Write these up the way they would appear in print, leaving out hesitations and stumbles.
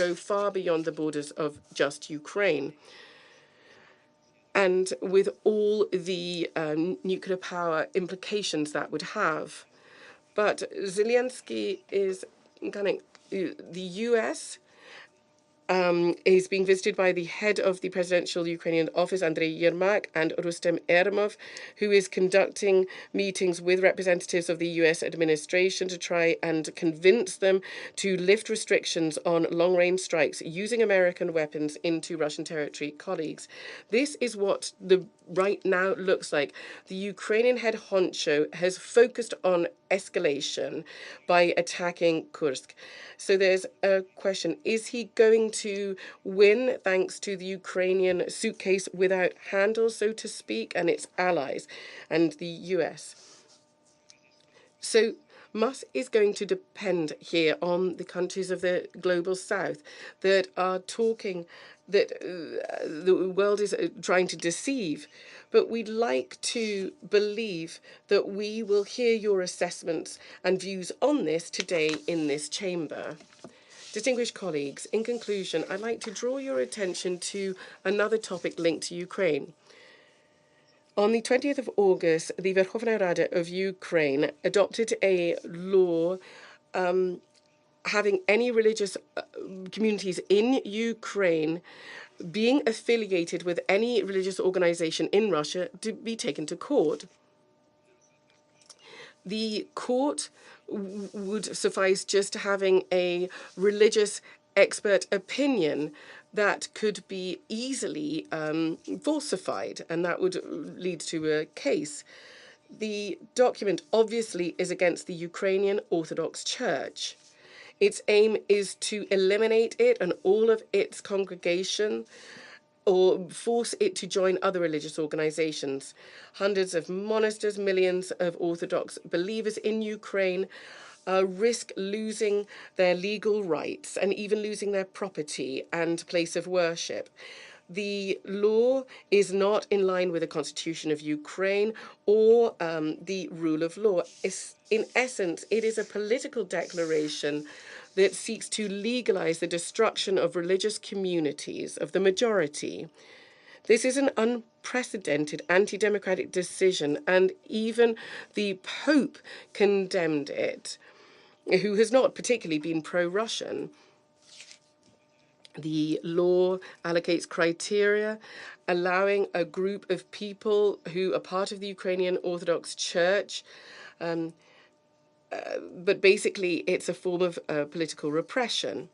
go far beyond the borders of just Ukraine. And with all the nuclear power implications that would have. But Zelensky is the US is being visited by the head of the presidential Ukrainian office, Andrei Yermak, and Rustem Ermov, who is conducting meetings with representatives of the US administration to try and convince them to lift restrictions on long-range strikes using American weapons into Russian territory. Colleagues, this is what the right now looks like. The Ukrainian head honcho has focused on escalation by attacking Kursk. So there's a question, is he going to win thanks to the Ukrainian suitcase without handles, so to speak, and its allies and the US? So much is going to depend here on the countries of the global south that are talking that the world is trying to deceive. But we'd like to believe that we will hear your assessments and views on this today in this chamber. Distinguished colleagues, in conclusion, I'd like to draw your attention to another topic linked to Ukraine. On the 20th of August, the Verkhovna Rada of Ukraine adopted a law having any religious communities in Ukraine being affiliated with any religious organization in Russia to be taken to court. The court would suffice just having a religious expert opinion that could be easily falsified, and that would lead to a case. The document obviously is against the Ukrainian Orthodox Church. Its aim is to eliminate it and all of its congregation or force it to join other religious organizations. Hundreds of monasteries, millions of Orthodox believers in Ukraine risk losing their legal rights and even losing their property and place of worship. The law is not in line with the Constitution of Ukraine or the rule of law. In essence, it is a political declaration that seeks to legalize the destruction of religious communities of the majority. This is an unprecedented anti-democratic decision, and even the Pope condemned it, who has not particularly been pro-Russian. The law allocates criteria allowing a group of people who are part of the Ukrainian Orthodox Church, but basically it's a form of political repression.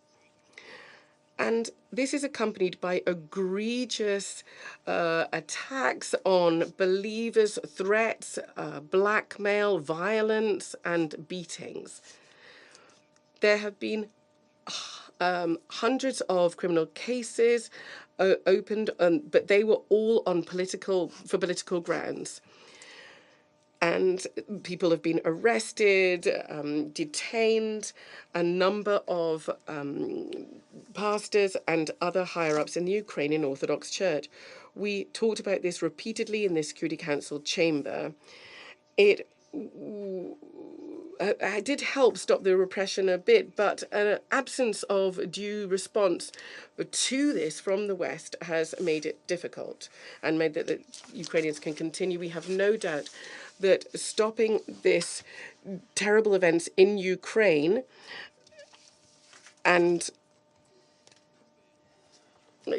And this is accompanied by egregious attacks on believers, threats, blackmail, violence, and beatings. There have been hundreds of criminal cases opened, but they were all on for political grounds. And people have been arrested, detained. A number of pastors and other higher-ups in the Ukrainian Orthodox Church. We talked about this repeatedly in the Security Council chamber. It did help stop the repression a bit, but an absence of due response to this from the West has made it difficult and made that the Ukrainians can continue. We have no doubt that stopping this terrible events in Ukraine and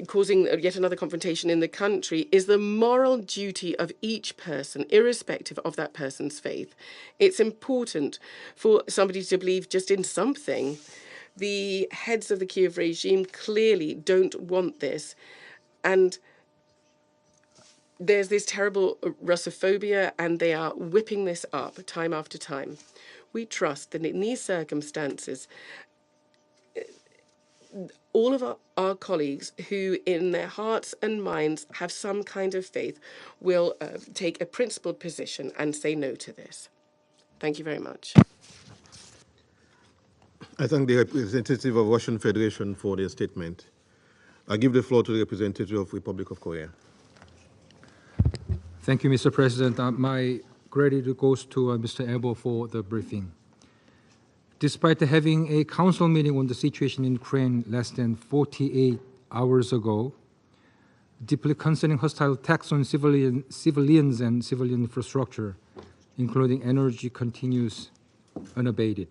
causing yet another confrontation in the country is the moral duty of each person, irrespective of that person's faith. It's important for somebody to believe just in something. The heads of the Kiev regime clearly don't want this. And there's this terrible Russophobia, and they are whipping this up time after time. We trust that in these circumstances, all of our colleagues who in their hearts and minds have some kind of faith will take a principled position and say no to this. Thank you very much. I thank the representative of Russian Federation for their statement. I give the floor to the representative of Republic of Korea. Thank you, Mr. President. My gratitude goes to Mr. Ebo for the briefing. Despite having a council meeting on the situation in Ukraine less than 48 hours ago, deeply concerning hostile attacks on civilians and civilian infrastructure, including energy, continues unabated.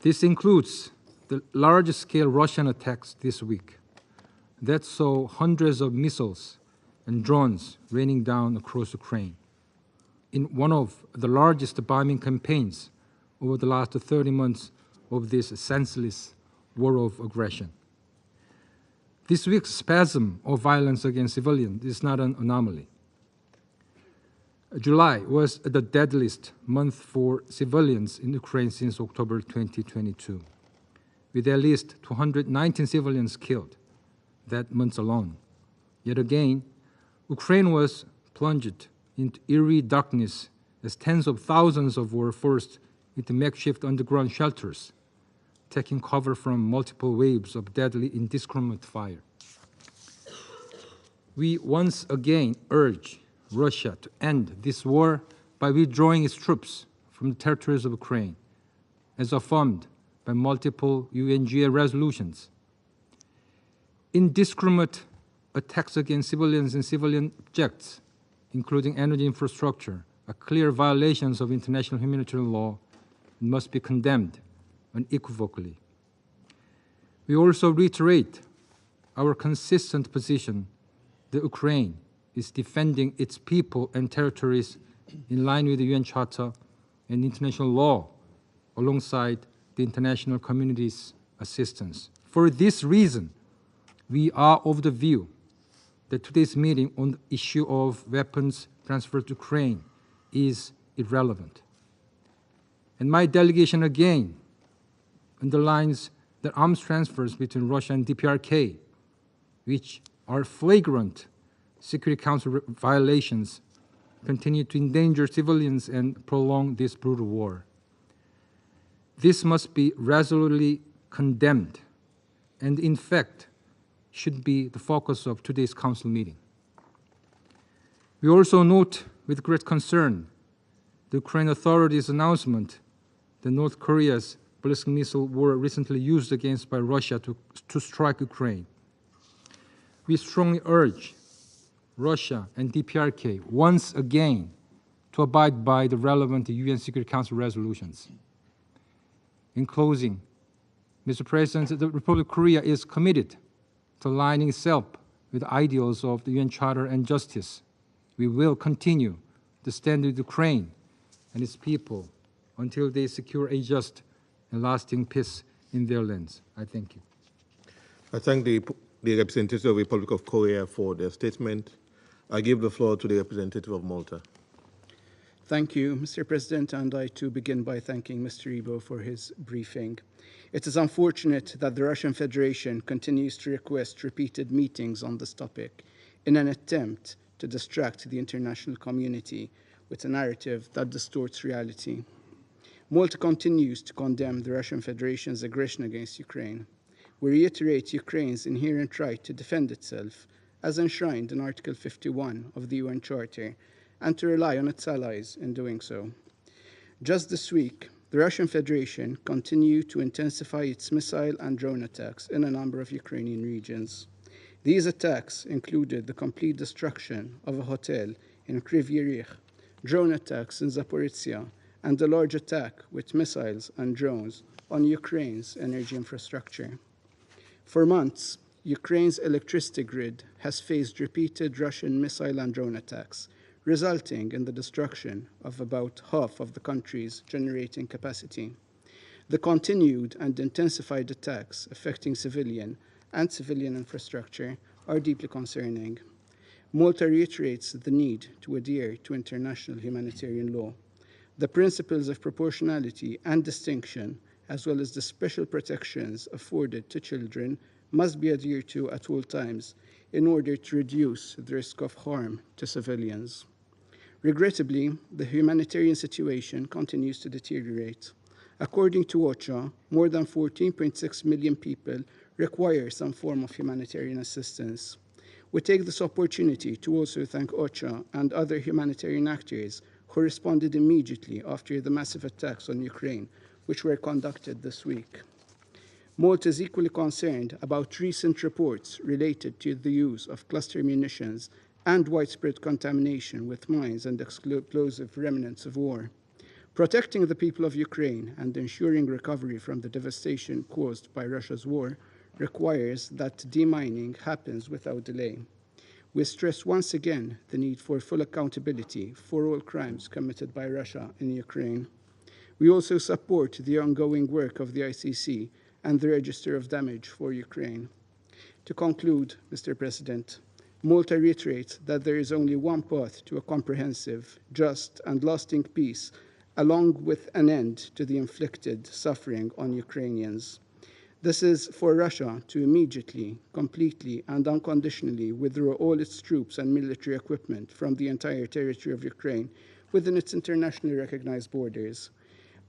This includes the large-scale Russian attacks this week that saw hundreds of missiles and drones raining down across Ukraine in one of the largest bombing campaigns over the last 30 months of this senseless war of aggression. This week's spasm of violence against civilians is not an anomaly. July was the deadliest month for civilians in Ukraine since October 2022, with at least 219 civilians killed that month alone. Yet again, Ukraine was plunged into eerie darkness as tens of thousands were forced into makeshift underground shelters, taking cover from multiple waves of deadly indiscriminate fire. We once again urge Russia to end this war by withdrawing its troops from the territories of Ukraine, as affirmed by multiple UNGA resolutions. Indiscriminate attacks against civilians and civilian objects, including energy infrastructure, are clear violations of international humanitarian law and must be condemned unequivocally. We also reiterate our consistent position that Ukraine is defending its people and territories in line with the UN Charter and international law, alongside the international community's assistance. For this reason, we are of the view that today's meeting on the issue of weapons transferred to Ukraine is irrelevant. And my delegation again underlines that arms transfers between Russia and DPRK, which are flagrant Security Council violations, continue to endanger civilians and prolong this brutal war. This must be resolutely condemned and, in fact, should be the focus of today's Council meeting. We also note with great concern the Ukraine authorities' announcement that North Korea's ballistic missile were recently used against by Russia to strike Ukraine. We strongly urge Russia and DPRK once again to abide by the relevant UN Security Council resolutions. In closing, Mr. President, the Republic of Korea is committed to aligning itself with the ideals of the UN Charter and justice. We will continue to stand with Ukraine and its people until they secure a just and lasting peace in their lands. I thank you. I thank the representative of the Republic of Korea for their statement. I give the floor to the representative of Malta. Thank you, Mr. President, and I too begin by thanking Mr. Ibo for his briefing. It is unfortunate that the Russian Federation continues to request repeated meetings on this topic in an attempt to distract the international community with a narrative that distorts reality. Malta continues to condemn the Russian Federation's aggression against Ukraine. We reiterate Ukraine's inherent right to defend itself, as enshrined in Article 51 of the UN Charter, and to rely on its allies in doing so. Just this week, the Russian Federation continued to intensify its missile and drone attacks in a number of Ukrainian regions. These attacks included the complete destruction of a hotel in Kryvyi Rih, drone attacks in Zaporizhia, and a large attack with missiles and drones on Ukraine's energy infrastructure. For months, Ukraine's electricity grid has faced repeated Russian missile and drone attacks, resulting in the destruction of about half of the country's generating capacity. The continued and intensified attacks affecting civilian and civilian infrastructure are deeply concerning. Malta reiterates the need to adhere to international humanitarian law. The principles of proportionality and distinction, as well as the special protections afforded to children, must be adhered to at all times in order to reduce the risk of harm to civilians. Regrettably, the humanitarian situation continues to deteriorate. According to OCHA, more than 14.6 million people require some form of humanitarian assistance. We take this opportunity to also thank OCHA and other humanitarian actors who responded immediately after the massive attacks on Ukraine which were conducted this week. Malta is equally concerned about recent reports related to the use of cluster munitions and widespread contamination with mines and explosive remnants of war. Protecting the people of Ukraine and ensuring recovery from the devastation caused by Russia's war requires that demining happens without delay. We stress once again the need for full accountability for all crimes committed by Russia in Ukraine. We also support the ongoing work of the ICC and the Register of Damage for Ukraine. To conclude, Mr. President, Malta reiterates that there is only one path to a comprehensive, just, and lasting peace, along with an end to the inflicted suffering on Ukrainians. This is for Russia to immediately, completely, and unconditionally withdraw all its troops and military equipment from the entire territory of Ukraine within its internationally recognized borders.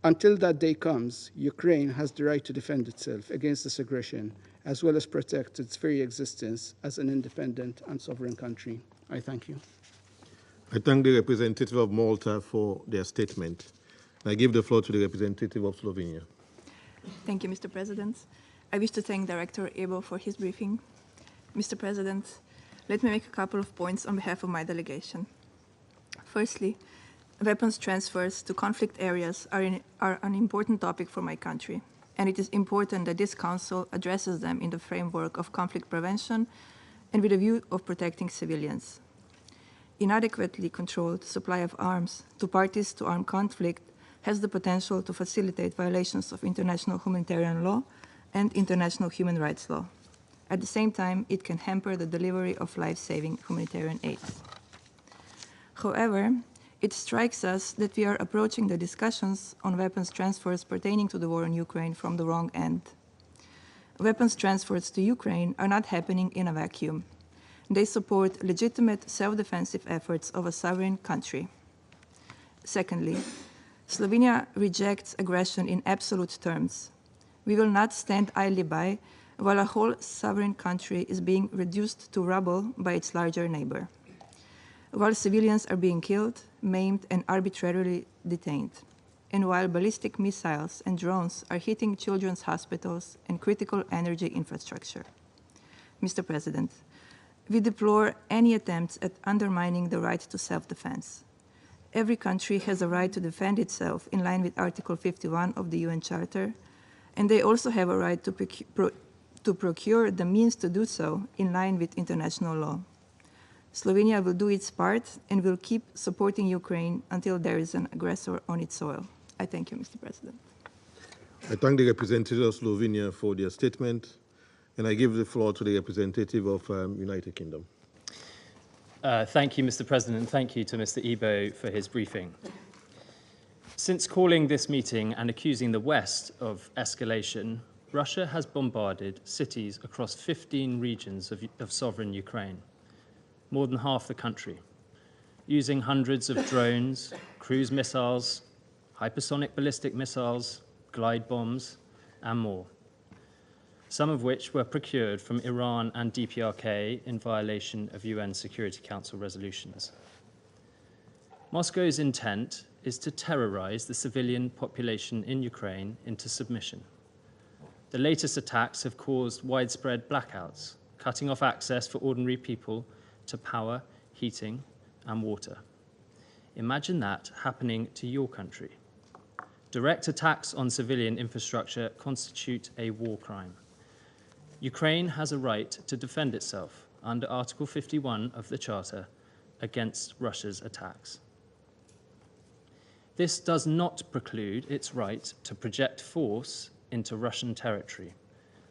Until that day comes, Ukraine has the right to defend itself against this aggression, as well as protect its very existence as an independent and sovereign country. I thank you. I thank the representative of Malta for their statement. I give the floor to the representative of Slovenia. Thank you, Mr. President. I wish to thank Director Ebo for his briefing. Mr. President, let me make a couple of points on behalf of my delegation. Firstly, weapons transfers to conflict areas are an important topic for my country, and it is important that this Council addresses them in the framework of conflict prevention and with a view of protecting civilians. Inadequately controlled supply of arms to parties to armed conflict has the potential to facilitate violations of international humanitarian law and international human rights law. At the same time, it can hamper the delivery of life-saving humanitarian aid. However, it strikes us that we are approaching the discussions on weapons transfers pertaining to the war in Ukraine from the wrong end. Weapons transfers to Ukraine are not happening in a vacuum. They support legitimate self-defensive efforts of a sovereign country. Secondly, Slovenia rejects aggression in absolute terms. We will not stand idly by while a whole sovereign country is being reduced to rubble by its larger neighbor, while civilians are being killed, maimed, and arbitrarily detained, and while ballistic missiles and drones are hitting children's hospitals and critical energy infrastructure. Mr. President, we deplore any attempts at undermining the right to self-defense. Every country has a right to defend itself in line with Article 51 of the UN Charter, and they also have a right to procure the means to do so in line with international law. Slovenia will do its part and will keep supporting Ukraine until there is an aggressor on its soil. I thank you, Mr. President. I thank the representative of Slovenia for their statement, and I give the floor to the representative of United Kingdom. Thank you, Mr. President, and thank you to Mr. Ebo for his briefing. Since calling this meeting and accusing the West of escalation, Russia has bombarded cities across 15 regions of sovereign Ukraine, more than half the country, using hundreds of drones, cruise missiles, hypersonic ballistic missiles, glide bombs, and more, some of which were procured from Iran and DPRK in violation of UN Security Council resolutions. Moscow's intent is to terrorize the civilian population in Ukraine into submission. The latest attacks have caused widespread blackouts, cutting off access for ordinary people to power, heating, and water. Imagine that happening to your country. Direct attacks on civilian infrastructure constitute a war crime. Ukraine has a right to defend itself under Article 51 of the Charter against Russia's attacks. This does not preclude its right to project force into Russian territory,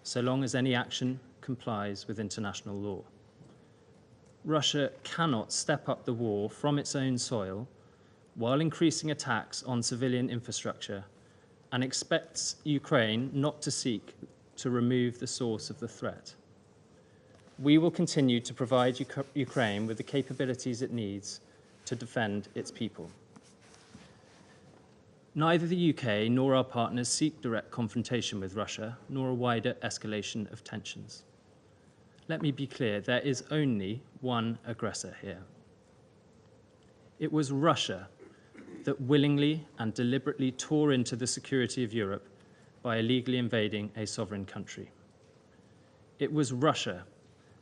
so long as any action complies with international law. Russia cannot step up the war from its own soil while increasing attacks on civilian infrastructure and expects Ukraine not to seek to remove the source of the threat. We will continue to provide Ukraine with the capabilities it needs to defend its people. Neither the UK nor our partners seek direct confrontation with Russia, nor a wider escalation of tensions. Let me be clear, there is only one aggressor here. It was Russia that willingly and deliberately tore into the security of Europe by illegally invading a sovereign country. It was Russia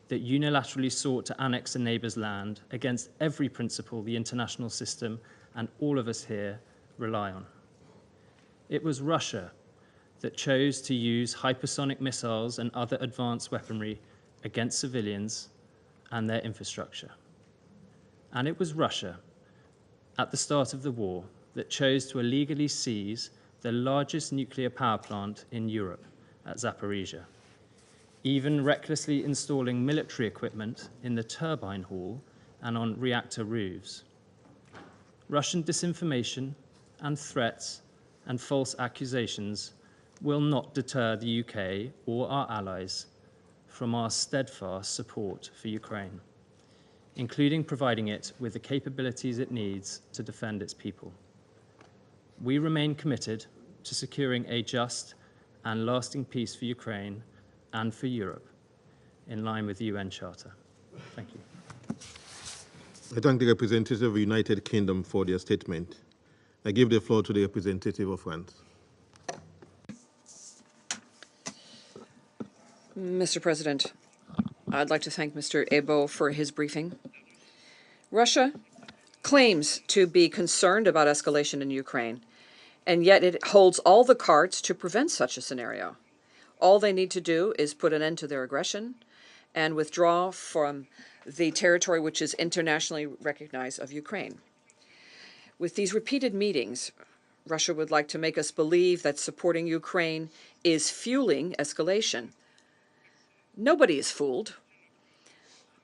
that unilaterally sought to annex a neighbour's land against every principle the international system and all of us here rely on. It was Russia that chose to use hypersonic missiles and other advanced weaponry against civilians and their infrastructure. And it was Russia, at the start of the war, that chose to illegally seize the largest nuclear power plant in Europe at Zaporizhia, even recklessly installing military equipment in the turbine hall and on reactor roofs. Russian disinformation and threats and false accusations will not deter the UK or our allies from our steadfast support for Ukraine, including providing it with the capabilities it needs to defend its people. We remain committed to securing a just and lasting peace for Ukraine and for Europe, in line with the UN Charter. Thank you. I thank the representatives of the United Kingdom for their statement. I give the floor to the representative of France. Mr. President, I'd like to thank Mr. Ebo for his briefing. Russia claims to be concerned about escalation in Ukraine, and yet it holds all the cards to prevent such a scenario. All they need to do is put an end to their aggression and withdraw from the territory which is internationally recognized of Ukraine. With these repeated meetings, Russia would like to make us believe that supporting Ukraine is fueling escalation. Nobody is fooled.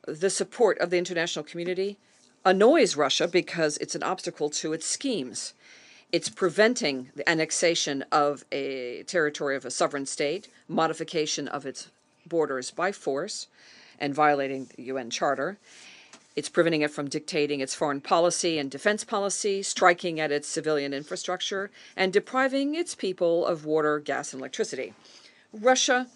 The support of the international community annoys Russia because it's an obstacle to its schemes. It's preventing the annexation of a territory of a sovereign state, modification of its borders by force, and violating the UN Charter. It's preventing it from dictating its foreign policy and defense policy, striking at its civilian infrastructure, and depriving its people of water, gas, and electricity. Russia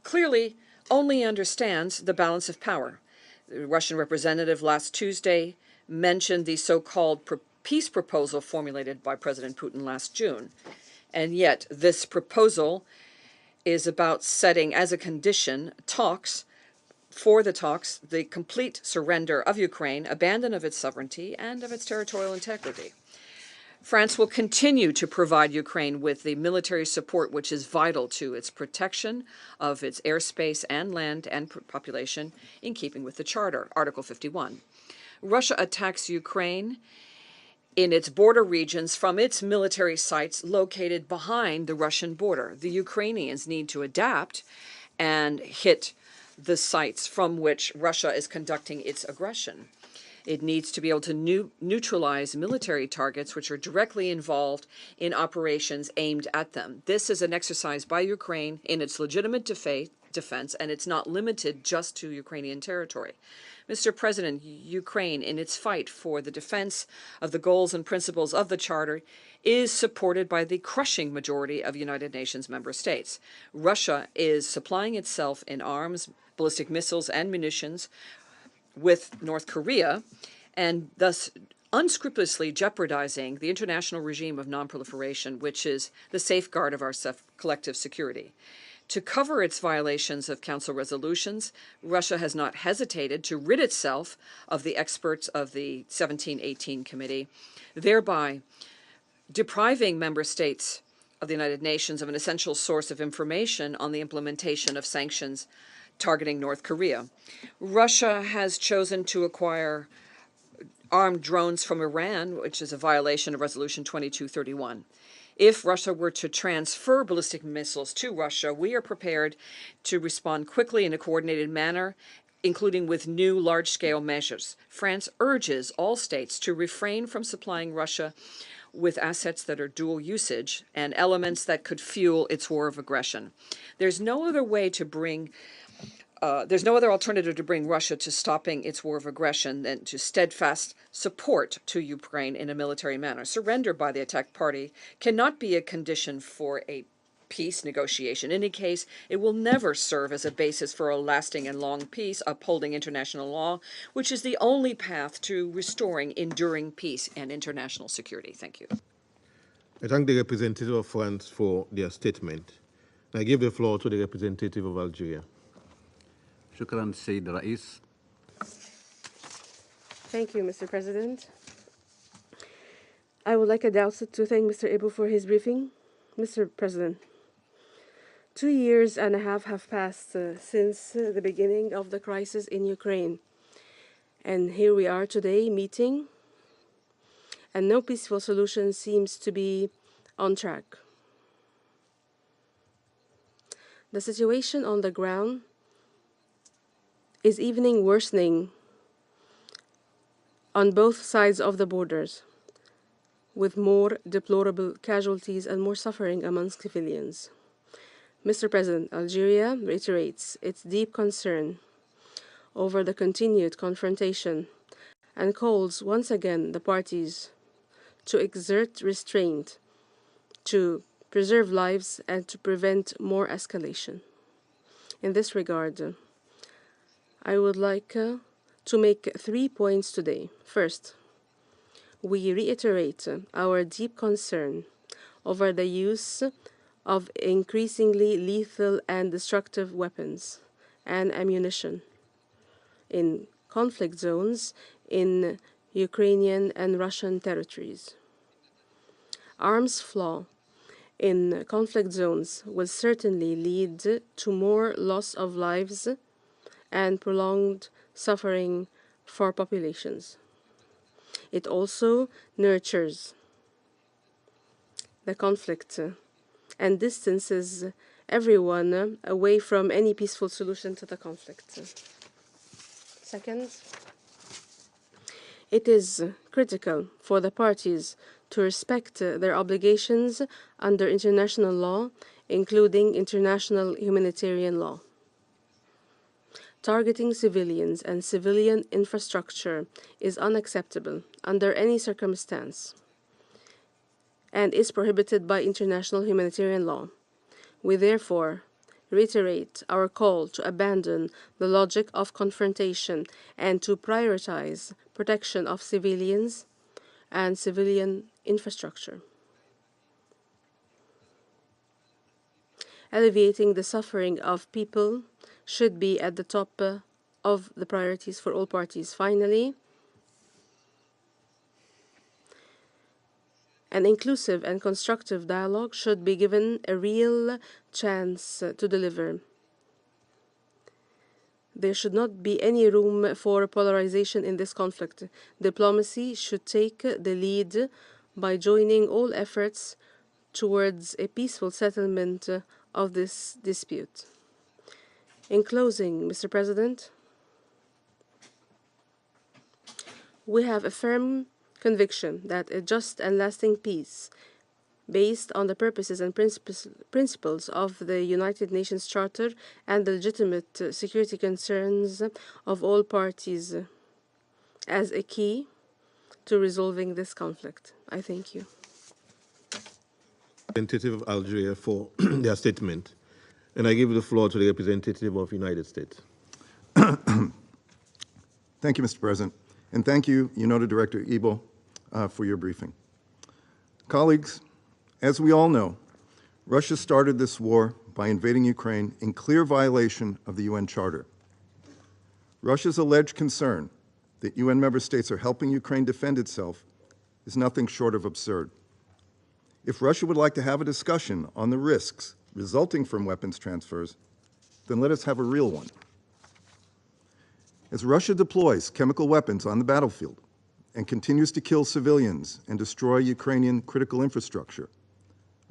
clearly only understands the balance of power. The Russian representative last Tuesday mentioned the so-called peace proposal formulated by President Putin last June. And yet this proposal is about setting as a condition the complete surrender of Ukraine, abandon of its sovereignty, and of its territorial integrity. France will continue to provide Ukraine with the military support which is vital to its protection of its airspace and land and population in keeping with the Charter, Article 51. Russia attacks Ukraine in its border regions from its military sites located behind the Russian border. The Ukrainians need to adapt and hit the sites from which Russia is conducting its aggression. It needs to be able to neutralize military targets which are directly involved in operations aimed at them. This is an exercise by Ukraine in its legitimate defense, and it's not limited just to Ukrainian territory. Mr. President, Ukraine, in its fight for the defense of the goals and principles of the Charter, is supported by the crushing majority of United Nations member states. Russia is supplying itself in arms, ballistic missiles, and munitions with North Korea, and thus unscrupulously jeopardizing the international regime of nonproliferation, which is the safeguard of our collective security. To cover its violations of Council resolutions, Russia has not hesitated to rid itself of the experts of the 1718 Committee, thereby depriving member states of the United Nations of an essential source of information on the implementation of sanctions targeting North Korea. Russia has chosen to acquire armed drones from Iran, which is a violation of Resolution 2231. If Russia were to transfer ballistic missiles to Russia, we are prepared to respond quickly in a coordinated manner, including with new large-scale measures. France urges all states to refrain from supplying Russia with assets that are dual usage and elements that could fuel its war of aggression. There's no other alternative to bring Russia to stopping its war of aggression than to steadfast support to Ukraine in a military manner. Surrender by the attacked party cannot be a condition for a peace negotiation. In any case, it will never serve as a basis for a lasting and long peace, upholding international law, which is the only path to restoring enduring peace and international security. Thank you. I thank the representative of France for their statement. I give the floor to the representative of Algeria. شكرا سيد الرئيس. Thank you, Mr. President. I would like at the outset to thank Mr. Ibo for his briefing. Mr. President, 2 years and a half have passed since the beginning of the crisis in Ukraine. And here we are today meeting, and no peaceful solution seems to be on track. The situation on the ground is even worsening on both sides of the borders, with more deplorable casualties and more suffering amongst civilians. Mr. President, Algeria reiterates its deep concern over the continued confrontation and calls once again the parties to exert restraint, to preserve lives and to prevent more escalation. In this regard, I would like to make 3 points today. First, we reiterate our deep concern over the use of increasingly lethal and destructive weapons and ammunition in conflict zones in Ukrainian and Russian territories. Arms flow in conflict zones will certainly lead to more loss of lives and prolonged suffering for populations. It also nurtures the conflict and distances everyone away from any peaceful solution to the conflict. Second, it is critical for the parties to respect their obligations under international law, including international humanitarian law. Targeting civilians and civilian infrastructure is unacceptable under any circumstance and is prohibited by international humanitarian law. We therefore reiterate our call to abandon the logic of confrontation and to prioritize protection of civilians and civilian infrastructure. Alleviating the suffering of people should be at the top of the priorities for all parties. Finally, an inclusive and constructive dialogue should be given a real chance to deliver. There should not be any room for polarization in this conflict. Diplomacy should take the lead by joining all efforts towards a peaceful settlement of this dispute. In closing, Mr. President, we have a firm conviction that a just and lasting peace based on the purposes and principles of the United Nations Charter and the legitimate security concerns of all parties as a key to resolving this conflict. I thank you. Representative of Algeria for their statement. And I give the floor to the representative of the United States. Thank you, Mr. President. And thank you, UNOTA Director Ibo, for your briefing. Colleagues, as we all know, Russia started this war by invading Ukraine in clear violation of the UN Charter. Russia's alleged concern that UN member states are helping Ukraine defend itself is nothing short of absurd. If Russia would like to have a discussion on the risks resulting from weapons transfers, then let us have a real one. As Russia deploys chemical weapons on the battlefield and continues to kill civilians and destroy Ukrainian critical infrastructure,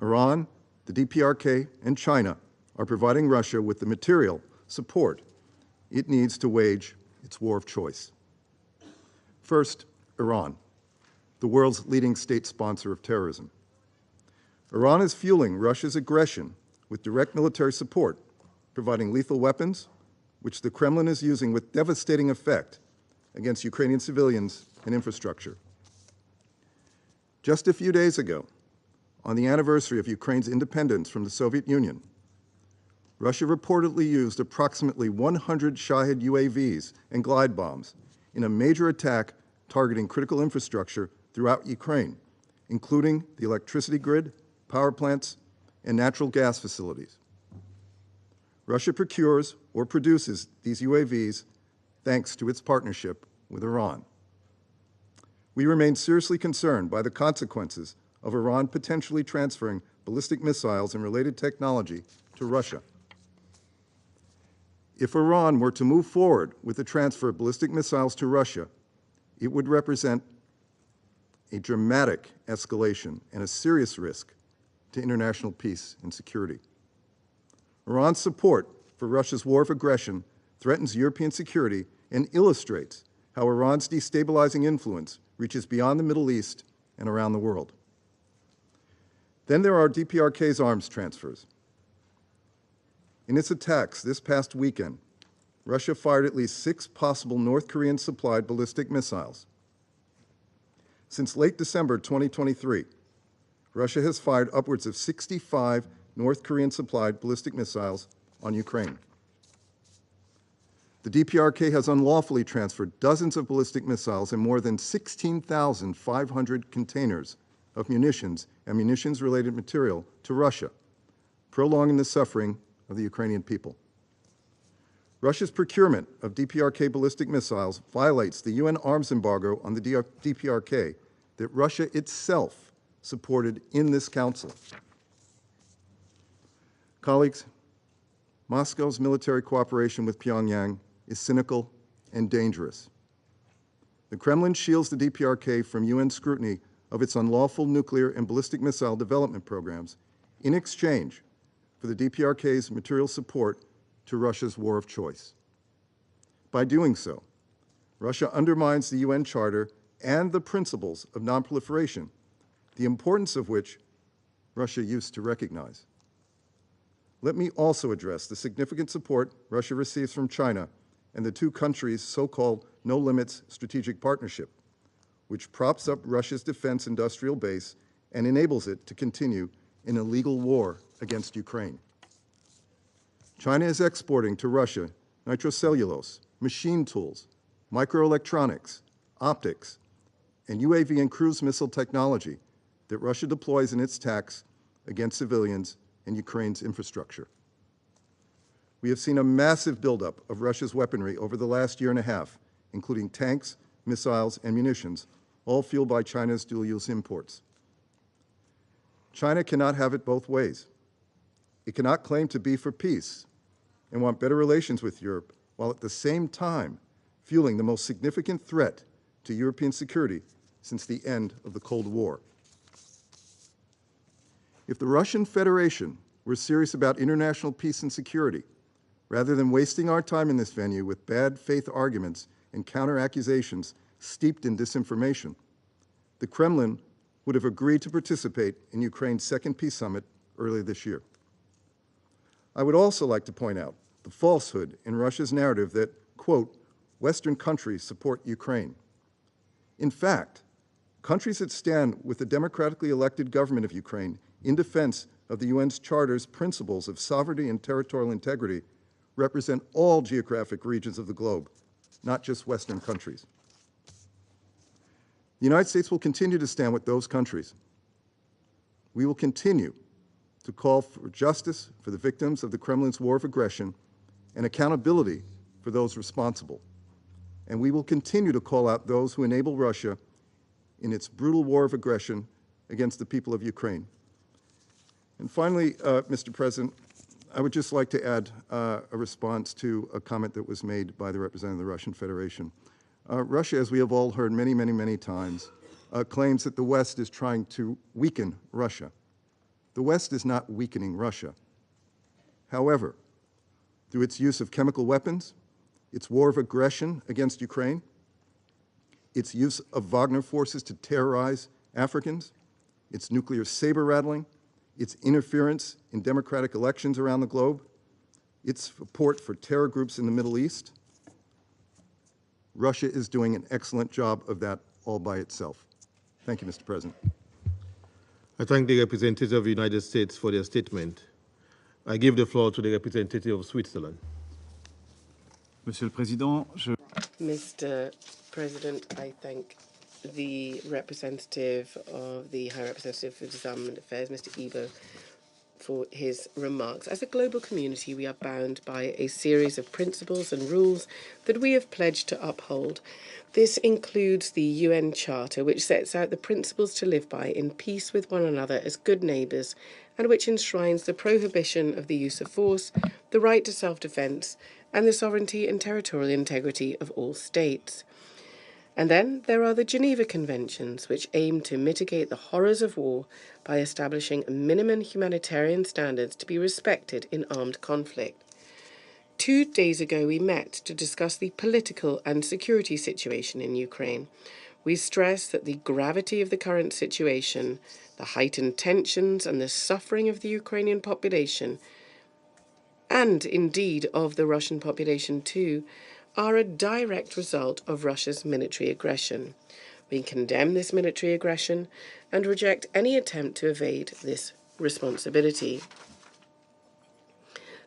Iran, the DPRK, and China are providing Russia with the material support it needs to wage its war of choice. First, Iran, the world's leading state sponsor of terrorism. Iran is fueling Russia's aggression with direct military support, providing lethal weapons, which the Kremlin is using with devastating effect against Ukrainian civilians and infrastructure. Just a few days ago, on the anniversary of Ukraine's independence from the Soviet Union, Russia reportedly used approximately 100 Shahed UAVs and glide bombs in a major attack targeting critical infrastructure throughout Ukraine, including the electricity grid, power plants, and natural gas facilities. Russia procures or produces these UAVs thanks to its partnership with Iran. We remain seriously concerned by the consequences of Iran potentially transferring ballistic missiles and related technology to Russia. If Iran were to move forward with the transfer of ballistic missiles to Russia, it would represent a dramatic escalation and a serious risk to international peace and security. Iran's support for Russia's war of aggression threatens European security and illustrates how Iran's destabilizing influence reaches beyond the Middle East and around the world. Then there are DPRK's arms transfers. In its attacks this past weekend, Russia fired at least 6 possible North Korean-supplied ballistic missiles. Since late December 2023, Russia has fired upwards of 65 North Korean-supplied ballistic missiles on Ukraine. The DPRK has unlawfully transferred dozens of ballistic missiles and more than 16,500 containers of munitions and munitions-related material to Russia, prolonging the suffering of the Ukrainian people. Russia's procurement of DPRK ballistic missiles violates the UN arms embargo on the DPRK that Russia itself supported in this council. Colleagues, Moscow's military cooperation with Pyongyang is cynical and dangerous. The Kremlin shields the DPRK from UN scrutiny of its unlawful nuclear and ballistic missile development programs in exchange for the DPRK's material support to Russia's war of choice. By doing so, Russia undermines the UN Charter and the principles of nonproliferation, the importance of which Russia used to recognize. Let me also address the significant support Russia receives from China and the two countries' so-called no-limits strategic partnership, which props up Russia's defense industrial base and enables it to continue an illegal war against Ukraine. China is exporting to Russia nitrocellulose, machine tools, microelectronics, optics, and UAV and cruise missile technology that Russia deploys in its attacks against civilians and Ukraine's infrastructure. We have seen a massive buildup of Russia's weaponry over the last year and a half, including tanks, missiles, and munitions, all fueled by China's dual-use imports. China cannot have it both ways. It cannot claim to be for peace and want better relations with Europe, while at the same time fueling the most significant threat to European security since the end of the Cold War. If the Russian Federation were serious about international peace and security, rather than wasting our time in this venue with bad faith arguments and counter-accusations steeped in disinformation, the Kremlin would have agreed to participate in Ukraine's second peace summit earlier this year. I would also like to point out the falsehood in Russia's narrative that, quote, Western countries support Ukraine. In fact, countries that stand with the democratically elected government of Ukraine in defense of the UN's Charter's principles of sovereignty and territorial integrity represent all geographic regions of the globe, not just Western countries. The United States will continue to stand with those countries. We will continue to call for justice for the victims of the Kremlin's war of aggression and accountability for those responsible. And we will continue to call out those who enable Russia in its brutal war of aggression against the people of Ukraine. And finally, Mr. President, I would just like to add a response to a comment that was made by the representative of the Russian Federation. Russia, as we have all heard many, many, many times, claims that the West is trying to weaken Russia. The West is not weakening Russia. However, through its use of chemical weapons, its war of aggression against Ukraine, its use of Wagner forces to terrorize Africans, its nuclear saber-rattling, its interference in democratic elections around the globe, its support for terror groups in the Middle East, Russia is doing an excellent job of that all by itself. Thank you, Mr. President. I thank the representatives of the United States for their statement. I give the floor to the representative of Switzerland. Monsieur le Président, Mr. President, I thank the representative of the High Representative for Disarmament Affairs, Mr. Ebo, for his remarks. As a global community, we are bound by a series of principles and rules that we have pledged to uphold. This includes the UN Charter, which sets out the principles to live by in peace with one another as good neighbours, and which enshrines the prohibition of the use of force, the right to self-defence, and the sovereignty and territorial integrity of all states. And then there are the Geneva Conventions, which aim to mitigate the horrors of war by establishing minimum humanitarian standards to be respected in armed conflict. 2 days ago, we met to discuss the political and security situation in Ukraine. We stressed that the gravity of the current situation, the heightened tensions and the suffering of the Ukrainian population, and indeed of the Russian population too, are a direct result of Russia's military aggression. We condemn this military aggression and reject any attempt to evade this responsibility.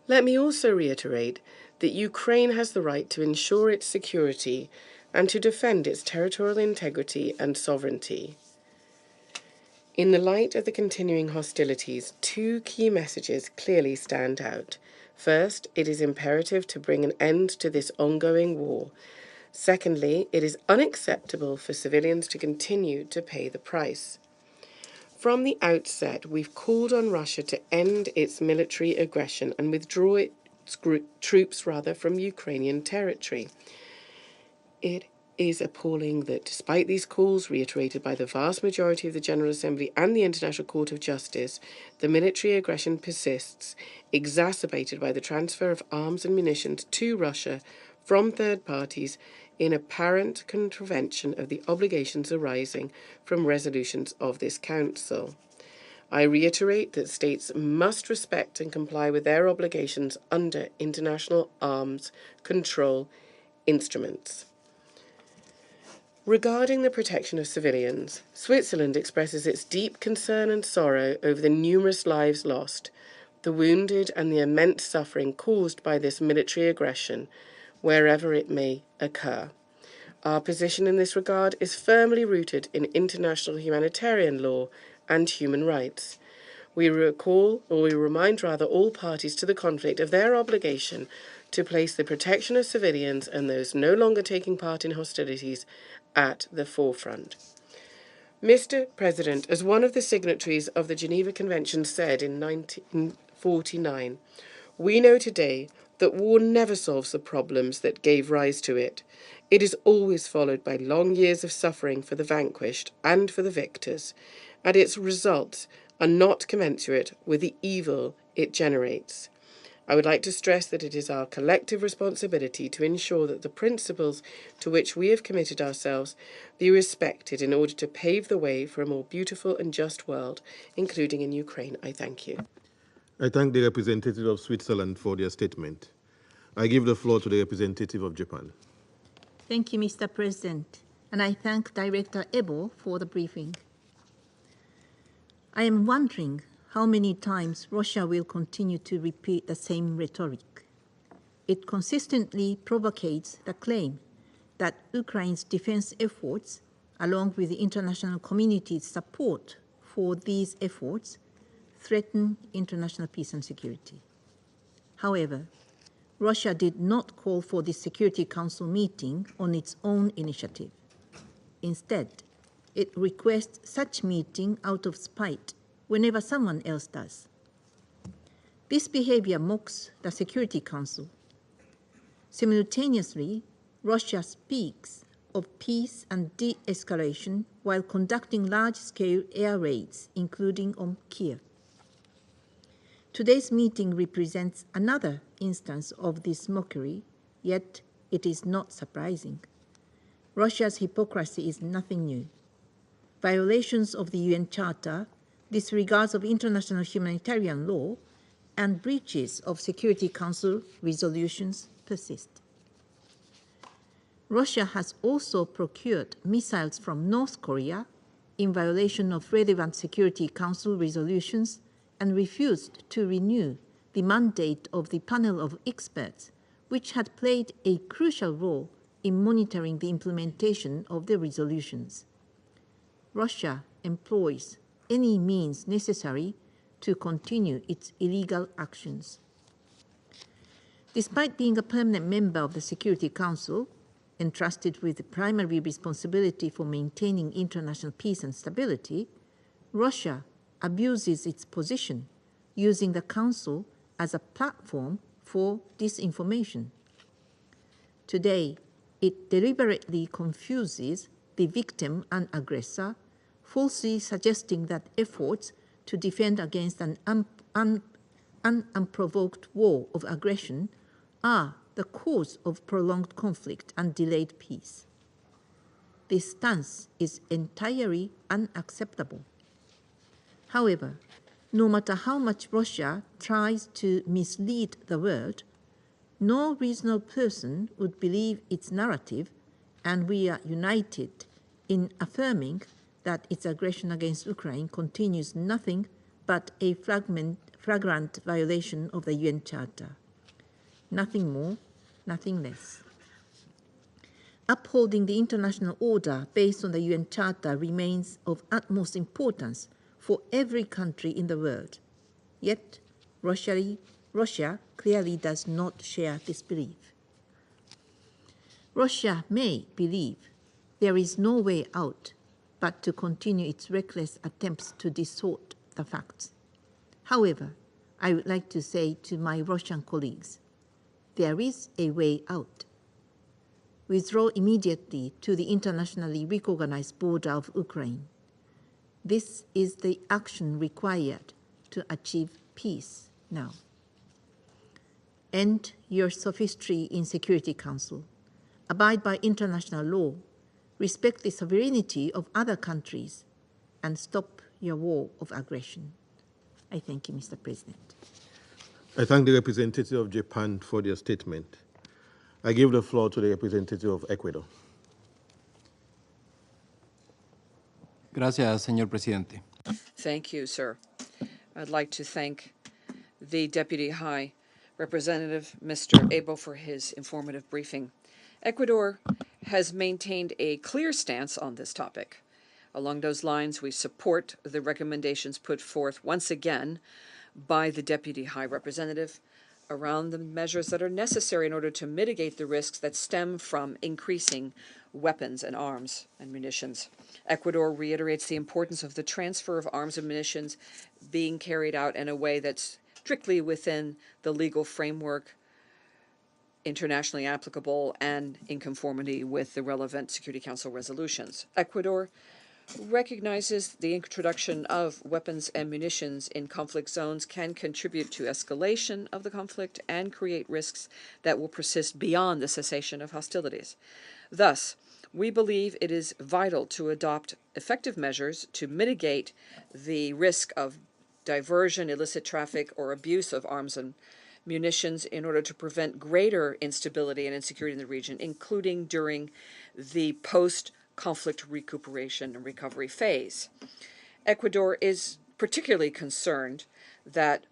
Let me also reiterate that Ukraine has the right to ensure its security and to defend its territorial integrity and sovereignty. In the light of the continuing hostilities, 2 key messages clearly stand out. First, it is imperative to bring an end to this ongoing war. Secondly, it is unacceptable for civilians to continue to pay the price. From the outset, we've called on Russia to end its military aggression and withdraw its troops from Ukrainian territory. It is appalling that despite these calls, reiterated by the vast majority of the General Assembly and the International Court of Justice, the military aggression persists, exacerbated by the transfer of arms and munitions to Russia from third parties in apparent contravention of the obligations arising from resolutions of this Council. I reiterate that states must respect and comply with their obligations under international arms control instruments. Regarding the protection of civilians, Switzerland expresses its deep concern and sorrow over the numerous lives lost, the wounded and the immense suffering caused by this military aggression, wherever it may occur. Our position in this regard is firmly rooted in international humanitarian law and human rights. We remind all parties to the conflict of their obligation to place the protection of civilians and those no longer taking part in hostilities at the forefront. Mr. President, as one of the signatories of the Geneva Convention said in 1949, we know today that war never solves the problems that gave rise to it. It is always followed by long years of suffering for the vanquished and for the victors, and its results are not commensurate with the evil it generates. I would like to stress that it is our collective responsibility to ensure that the principles to which we have committed ourselves be respected in order to pave the way for a more beautiful and just world, including in Ukraine. I thank you. I thank the representative of Switzerland for their statement. I give the floor to the representative of Japan. Thank you, Mr. President, and I thank Director Ebo for the briefing. I am wondering how many times Russia will continue to repeat the same rhetoric. It consistently provocates the claim that Ukraine's defense efforts, along with the international community's support for these efforts, threaten international peace and security. However, Russia did not call for this Security Council meeting on its own initiative. Instead, it requests such meeting out of spite whenever someone else does. This behavior mocks the Security Council. Simultaneously, Russia speaks of peace and de-escalation while conducting large-scale air raids, including on Kiev. Today's meeting represents another instance of this mockery, yet it is not surprising. Russia's hypocrisy is nothing new. Violations of the UN Charter, disregards of international humanitarian law, and breaches of Security Council resolutions persist. Russia has also procured missiles from North Korea in violation of relevant Security Council resolutions and refused to renew the mandate of the panel of experts, which had played a crucial role in monitoring the implementation of the resolutions. Russia employs any means necessary to continue its illegal actions. Despite being a permanent member of the Security Council, entrusted with the primary responsibility for maintaining international peace and stability, Russia abuses its position, using the Council as a platform for disinformation. Today, it deliberately confuses the victim and aggressor, falsely suggesting that efforts to defend against an unprovoked war of aggression are the cause of prolonged conflict and delayed peace. This stance is entirely unacceptable. However, no matter how much Russia tries to mislead the world, no reasonable person would believe its narrative, and we are united in affirming that its aggression against Ukraine continues nothing but a flagrant violation of the UN Charter. Nothing more, nothing less. Upholding the international order based on the UN Charter remains of utmost importance for every country in the world. Yet, Russia clearly does not share this belief. Russia may believe there is no way out but to continue its reckless attempts to distort the facts. However, I would like to say to my Russian colleagues, there is a way out. Withdraw immediately to the internationally recognized border of Ukraine. This is the action required to achieve peace now. End your sophistry in Security Council. Abide by international law. Respect the sovereignty of other countries, and stop your war of aggression. I thank you, Mr. President. I thank the representative of Japan for their statement. I give the floor to the representative of Ecuador. Gracias, señor presidente. Thank you, sir. I'd like to thank the Deputy High Representative, Mr. Abo, for his informative briefing. Ecuador has maintained a clear stance on this topic. Along those lines, we support the recommendations put forth once again by the Deputy High Representative around the measures that are necessary in order to mitigate the risks that stem from increasing weapons and arms and munitions. Ecuador reiterates the importance of the transfer of arms and munitions being carried out in a way that's strictly within the legal framework, internationally applicable, and in conformity with the relevant Security Council resolutions. Ecuador recognizes the introduction of weapons and munitions in conflict zones can contribute to escalation of the conflict and create risks that will persist beyond the cessation of hostilities. Thus, we believe it is vital to adopt effective measures to mitigate the risk of diversion, illicit traffic, or abuse of arms and munitions in order to prevent greater instability and insecurity in the region, including during the post-conflict recuperation and recovery phase. Ecuador is particularly concerned that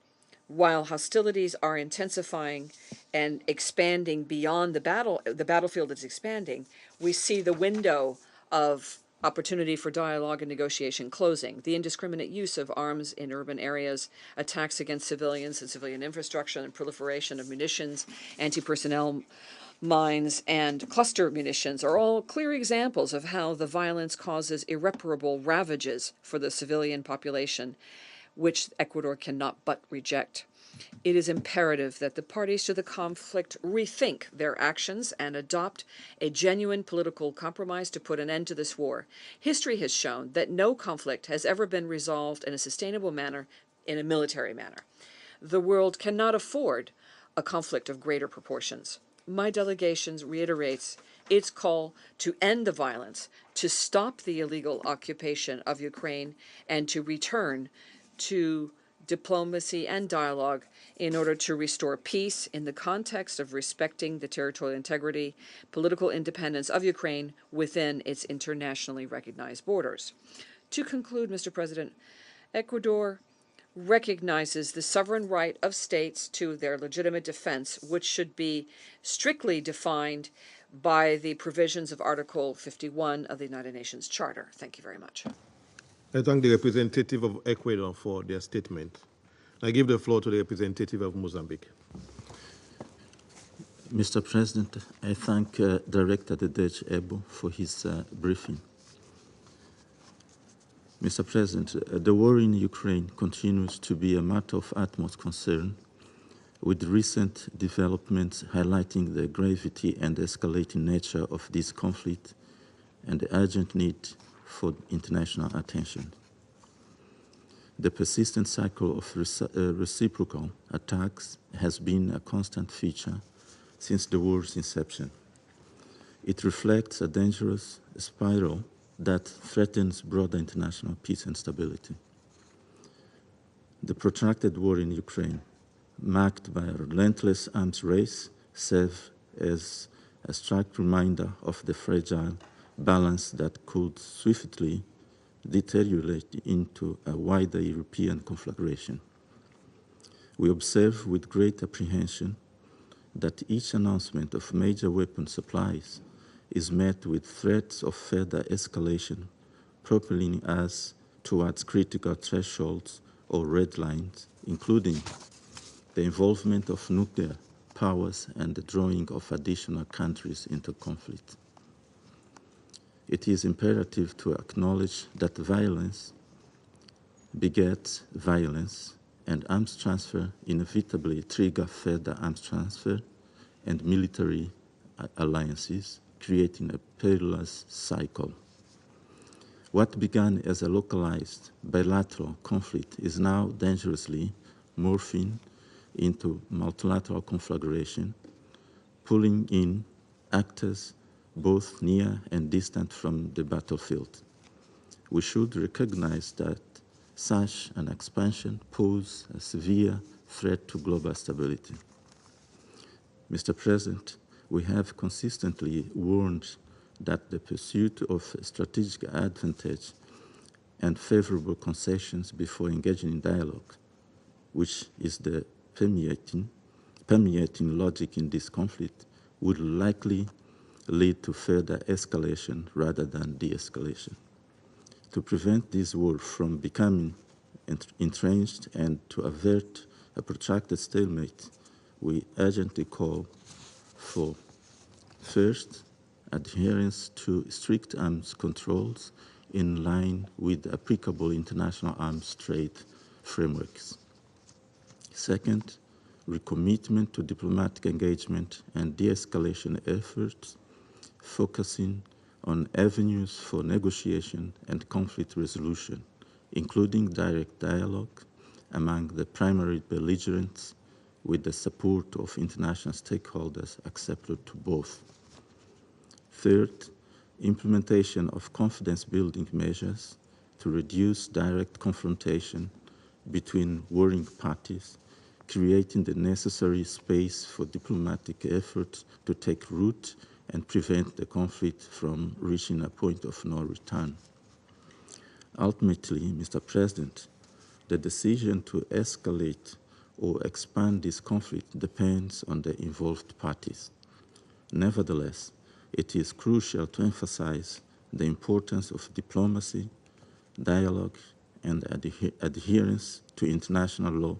while hostilities are intensifying and expanding beyond the battlefield is expanding, we see the window of opportunity for dialogue and negotiation closing. The indiscriminate use of arms in urban areas, attacks against civilians and civilian infrastructure, and proliferation of munitions, anti-personnel mines, and cluster munitions are all clear examples of how the violence causes irreparable ravages for the civilian population, which Ecuador cannot but reject. It is imperative that the parties to the conflict rethink their actions and adopt a genuine political compromise to put an end to this war. History has shown that no conflict has ever been resolved in a sustainable manner, in a military manner. The world cannot afford a conflict of greater proportions. My delegation reiterates its call to end the violence, to stop the illegal occupation of Ukraine, and to return to diplomacy and dialogue in order to restore peace in the context of respecting the territorial integrity, political independence of Ukraine within its internationally recognized borders. To conclude, Mr. President, Ecuador recognizes the sovereign right of states to their legitimate defense, which should be strictly defined by the provisions of Article 51 of the United Nations Charter. Thank you very much. I thank the representative of Ecuador for their statement. I give the floor to the representative of Mozambique. Mr. President, I thank Director Dedej Ebo for his briefing. Mr. President, the war in Ukraine continues to be a matter of utmost concern, with recent developments highlighting the gravity and escalating nature of this conflict and the urgent need for international attention. The persistent cycle of reciprocal attacks has been a constant feature since the war's inception. It reflects a dangerous spiral that threatens broader international peace and stability. The protracted war in Ukraine, marked by a relentless arms race, serves as a stark reminder of the fragile balance that could swiftly deteriorate into a wider European conflagration. We observe with great apprehension that each announcement of major weapon supplies is met with threats of further escalation, propelling us towards critical thresholds or red lines, including the involvement of nuclear powers and the drawing of additional countries into conflict. It is imperative to acknowledge that violence begets violence, and arms transfer inevitably trigger further arms transfer and military alliances, creating a perilous cycle. What began as a localized bilateral conflict is now dangerously morphing into multilateral conflagration, pulling in actors both near and distant from the battlefield. We should recognize that such an expansion poses a severe threat to global stability. Mr. President, we have consistently warned that the pursuit of strategic advantage and favorable concessions before engaging in dialogue, which is the permeating logic in this conflict, would likely lead to further escalation rather than de-escalation. To prevent this war from becoming entrenched and to avert a protracted stalemate, we urgently call for, first, adherence to strict arms controls in line with applicable international arms trade frameworks. Second, recommitment to diplomatic engagement and de-escalation efforts, focusing on avenues for negotiation and conflict resolution, including direct dialogue among the primary belligerents with the support of international stakeholders acceptable to both. Third, implementation of confidence-building measures to reduce direct confrontation between warring parties, creating the necessary space for diplomatic efforts to take root and prevent the conflict from reaching a point of no return. Ultimately, Mr. President, the decision to escalate or expand this conflict depends on the involved parties. Nevertheless, it is crucial to emphasize the importance of diplomacy, dialogue, and adherence to international law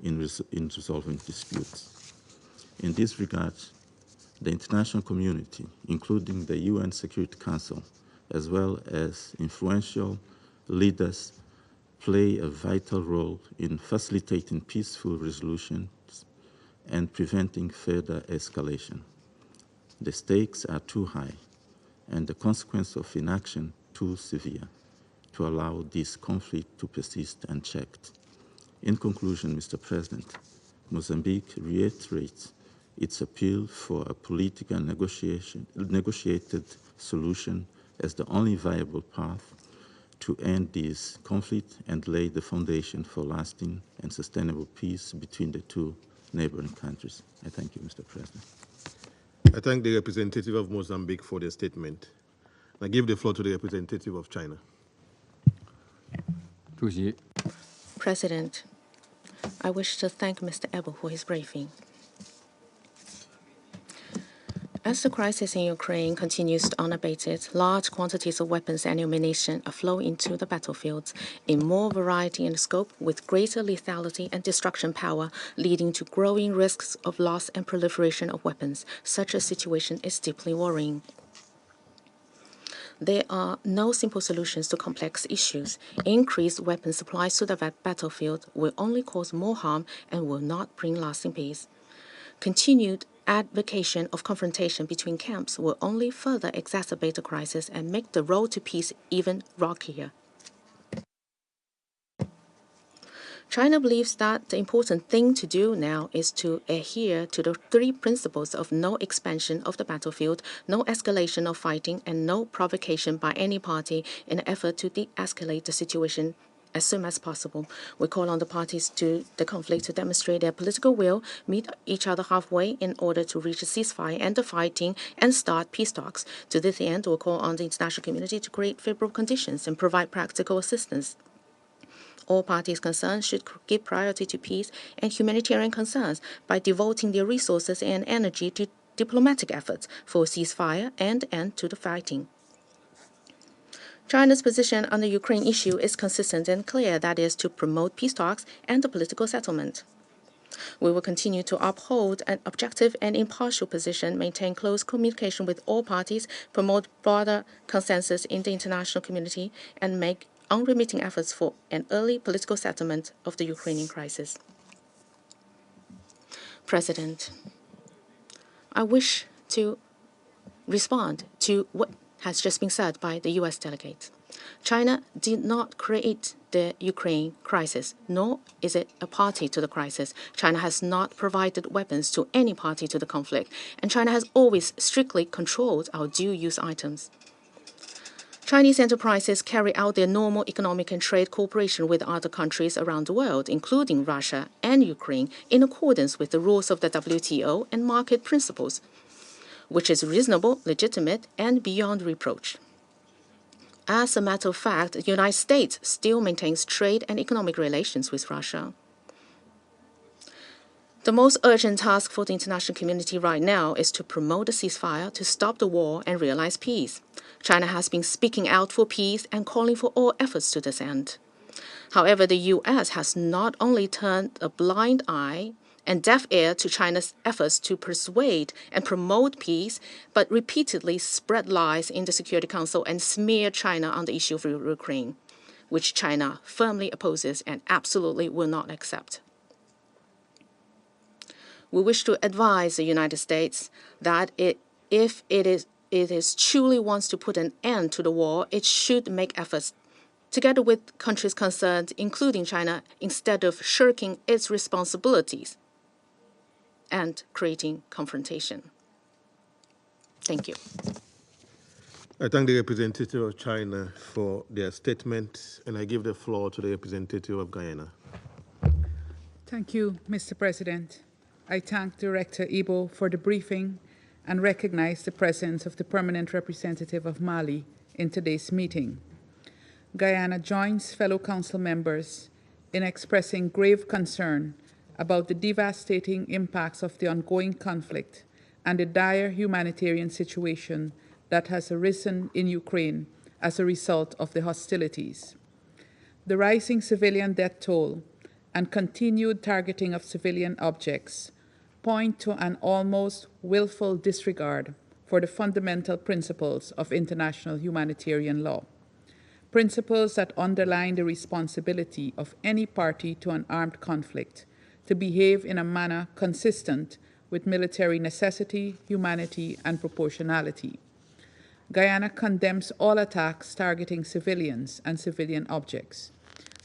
in resolving disputes. In this regard, the international community, including the UN Security Council, as well as influential leaders, play a vital role in facilitating peaceful resolutions and preventing further escalation. The stakes are too high and the consequence of inaction too severe to allow this conflict to persist unchecked. In conclusion, Mr. President, Mozambique reiterates its appeal for a political negotiated solution as the only viable path to end this conflict and lay the foundation for lasting and sustainable peace between the two neighboring countries. I thank you, Mr. President. I thank the representative of Mozambique for their statement. I give the floor to the representative of China. 主席。 President, I wish to thank Mr. Ebel for his briefing. As the crisis in Ukraine continues unabated, large quantities of weapons and ammunition are flowing into the battlefields in more variety and scope, with greater lethality and destruction power, leading to growing risks of loss and proliferation of weapons. Such a situation is deeply worrying. There are no simple solutions to complex issues. Increased weapon supplies to the battlefield will only cause more harm and will not bring lasting peace. Continued advocation of confrontation between camps will only further exacerbate the crisis and make the road to peace even rockier. China believes that the important thing to do now is to adhere to the three principles of no expansion of the battlefield, no escalation of fighting, and no provocation by any party in an effort to de-escalate the situation as soon as possible. We call on the parties to the conflict to demonstrate their political will, meet each other halfway in order to reach a ceasefire, end the fighting, and start peace talks. To this end, we call on the international community to create favorable conditions and provide practical assistance. All parties concerned should give priority to peace and humanitarian concerns by devoting their resources and energy to diplomatic efforts for a ceasefire and end to the fighting. China's position on the Ukraine issue is consistent and clear, that is, to promote peace talks and a political settlement. We will continue to uphold an objective and impartial position, maintain close communication with all parties, promote broader consensus in the international community, and make unremitting efforts for an early political settlement of the Ukrainian crisis. President, I wish to respond to what has just been said by the U.S. delegates. China did not create the Ukraine crisis, nor is it a party to the crisis. China has not provided weapons to any party to the conflict, and China has always strictly controlled our dual-use items. Chinese enterprises carry out their normal economic and trade cooperation with other countries around the world, including Russia and Ukraine, in accordance with the rules of the WTO and market principles, which is reasonable, legitimate, and beyond reproach. As a matter of fact, the United States still maintains trade and economic relations with Russia. The most urgent task for the international community right now is to promote a ceasefire, to stop the war, and realize peace. China has been speaking out for peace and calling for all efforts to this end. However, the U.S. has not only turned a blind eye and deaf ear to China's efforts to persuade and promote peace, but repeatedly spread lies in the Security Council and smear China on the issue of Ukraine, which China firmly opposes and absolutely will not accept. We wish to advise the United States that if it truly wants to put an end to the war, it should make efforts together with countries concerned, including China, instead of shirking its responsibilities and creating confrontation. Thank you. I thank the representative of China for their statement, and I give the floor to the representative of Guyana. Thank you, Mr. President. I thank Director Ibo for the briefing and recognize the presence of the permanent representative of Mali in today's meeting. Guyana joins fellow council members in expressing grave concern about the devastating impacts of the ongoing conflict and the dire humanitarian situation that has arisen in Ukraine as a result of the hostilities. The rising civilian death toll and continued targeting of civilian objects point to an almost willful disregard for the fundamental principles of international humanitarian law, principles that underline the responsibility of any party to an armed conflict to behave in a manner consistent with military necessity, humanity, and proportionality. Guyana condemns all attacks targeting civilians and civilian objects.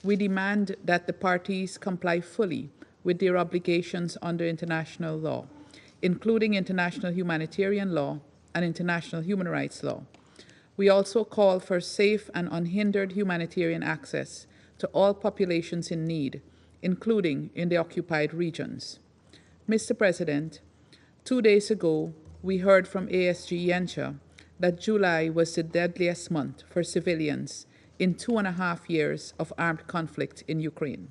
We demand that the parties comply fully with their obligations under international law, including international humanitarian law and international human rights law. We also call for safe and unhindered humanitarian access to all populations in need, including in the occupied regions. Mr. President, 2 days ago, we heard from ASG Yencha that July was the deadliest month for civilians in 2.5 years of armed conflict in Ukraine.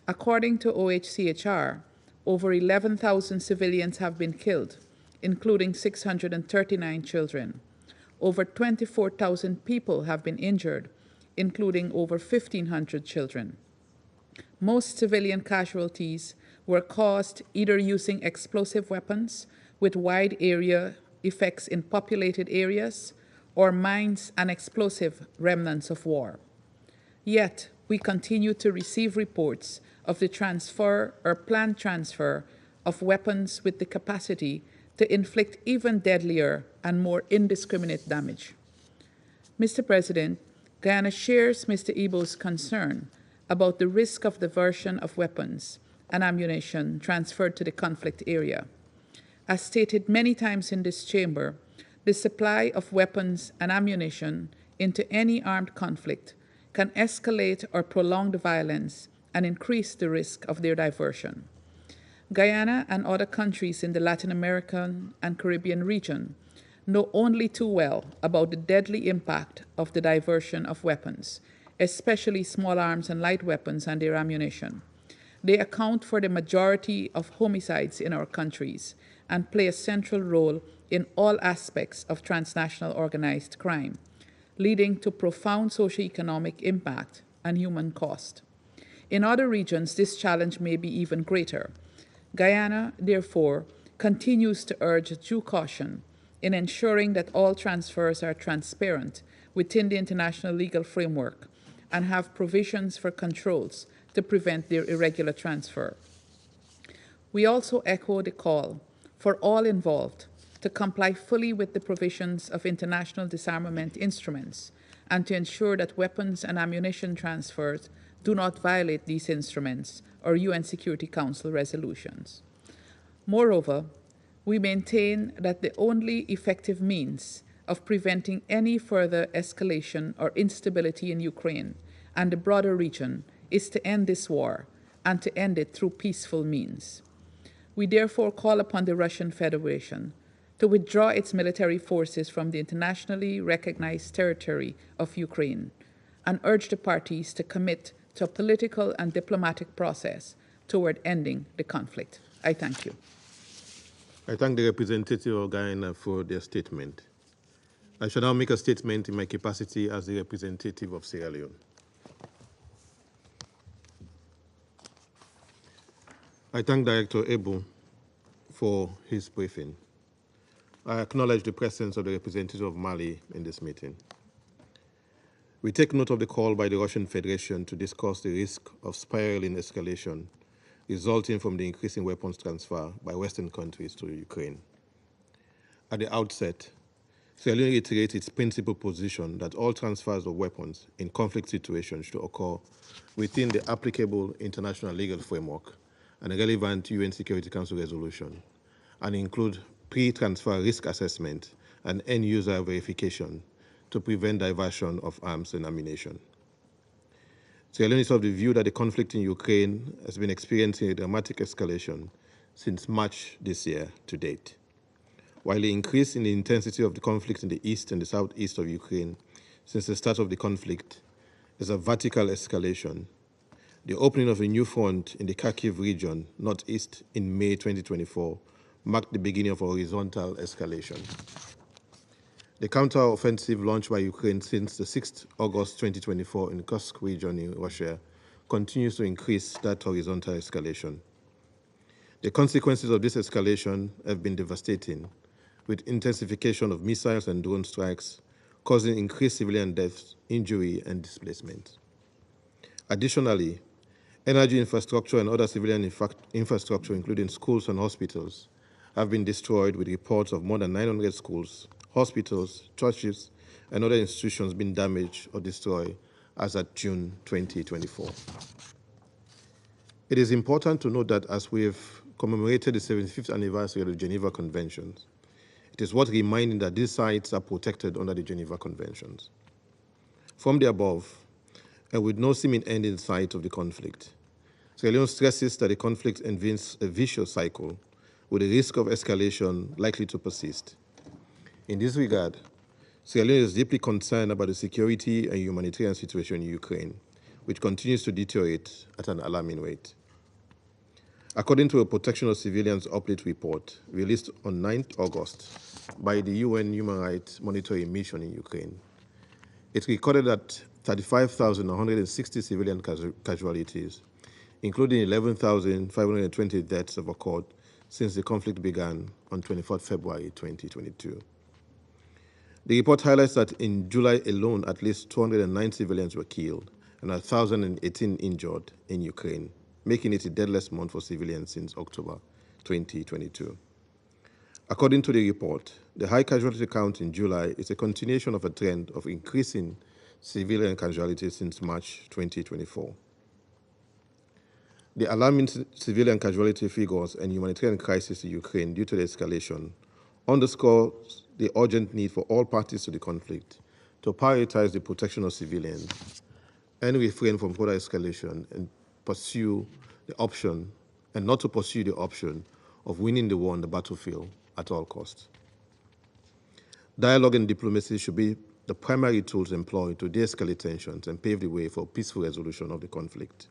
According to OHCHR, over 11,000 civilians have been killed, including 639 children. Over 24,000 people have been injured, including over 1,500 children. Most civilian casualties were caused either using explosive weapons with wide area effects in populated areas or mines and explosive remnants of war. Yet, we continue to receive reports of the transfer or planned transfer of weapons with the capacity to inflict even deadlier and more indiscriminate damage. Mr. President, Guyana shares Mr. Ibo's concern about the risk of diversion of weapons and ammunition transferred to the conflict area. As stated many times in this chamber, the supply of weapons and ammunition into any armed conflict can escalate or prolong the violence and increase the risk of their diversion. Guyana and other countries in the Latin American and Caribbean region know only too well about the deadly impact of the diversion of weapons, especially small arms and light weapons and their ammunition. They account for the majority of homicides in our countries and play a central role in all aspects of transnational organized crime, leading to profound socioeconomic impact and human cost. In other regions, this challenge may be even greater. Guyana, therefore, continues to urge due caution in ensuring that all transfers are transparent within the international legal framework and have provisions for controls to prevent their irregular transfer. We also echo the call for all involved to comply fully with the provisions of international disarmament instruments and to ensure that weapons and ammunition transfers do not violate these instruments or UN Security Council resolutions. Moreover, we maintain that the only effective means of preventing any further escalation or instability in Ukraine and the broader region is to end this war and to end it through peaceful means. We therefore call upon the Russian Federation to withdraw its military forces from the internationally recognized territory of Ukraine and urge the parties to commit to a political and diplomatic process toward ending the conflict. I thank you. I thank the representative of Guyana for their statement. I shall now make a statement in my capacity as the representative of Sierra Leone. I thank Director Ebo for his briefing. I acknowledge the presence of the representative of Mali in this meeting. We take note of the call by the Russian Federation to discuss the risk of spiraling escalation resulting from the increasing weapons transfer by Western countries to Ukraine. At the outset, Sierra Leone reiterates its principal position that all transfers of weapons in conflict situations should occur within the applicable international legal framework and a relevant UN Security Council resolution, and include pre-transfer risk assessment and end-user verification to prevent diversion of arms and ammunition. Sierra Leone is of the view that the conflict in Ukraine has been experiencing a dramatic escalation since March this year to date. While the increase in the intensity of the conflict in the east and the southeast of Ukraine since the start of the conflict is a vertical escalation, the opening of a new front in the Kharkiv region, northeast, in May 2024 marked the beginning of a horizontal escalation. The counter-offensive launched by Ukraine since the 6th August 2024 in Kursk region in Russia continues to increase that horizontal escalation. The consequences of this escalation have been devastating, with intensification of missiles and drone strikes causing increased civilian deaths, injury, and displacement. Additionally, energy infrastructure and other civilian infrastructure, including schools and hospitals, have been destroyed, with reports of more than 900 schools, hospitals, churches, and other institutions being damaged or destroyed as at June 2024. It is important to note that as we have commemorated the 75th anniversary of the Geneva Conventions, it is worth reminding that these sites are protected under the Geneva Conventions. From the above, and with no seeming end in sight of the conflict, Sierra Leone stresses that the conflict involves a vicious cycle with a risk of escalation likely to persist. In this regard, Sierra Leone is deeply concerned about the security and humanitarian situation in Ukraine, which continues to deteriorate at an alarming rate. According to a Protection of Civilians update report released on 9th August by the UN Human Rights Monitoring Mission in Ukraine, it recorded that 35,160 civilian casualties, including 11,520 deaths, have occurred since the conflict began on 24 February 2022. The report highlights that in July alone, at least 209 civilians were killed and 1,018 injured in Ukraine, making it the deadliest month for civilians since October 2022. According to the report, the high casualty count in July is a continuation of a trend of increasing civilian casualties since March 2024. The alarming civilian casualty figures and humanitarian crisis in Ukraine due to the escalation underscores the urgent need for all parties to the conflict to prioritize the protection of civilians and refrain from further escalation and pursue the option, and not to pursue the option of winning the war on the battlefield at all costs. Dialogue and diplomacy should be the primary tools employed to de-escalate tensions and pave the way for peaceful resolution of the conflict.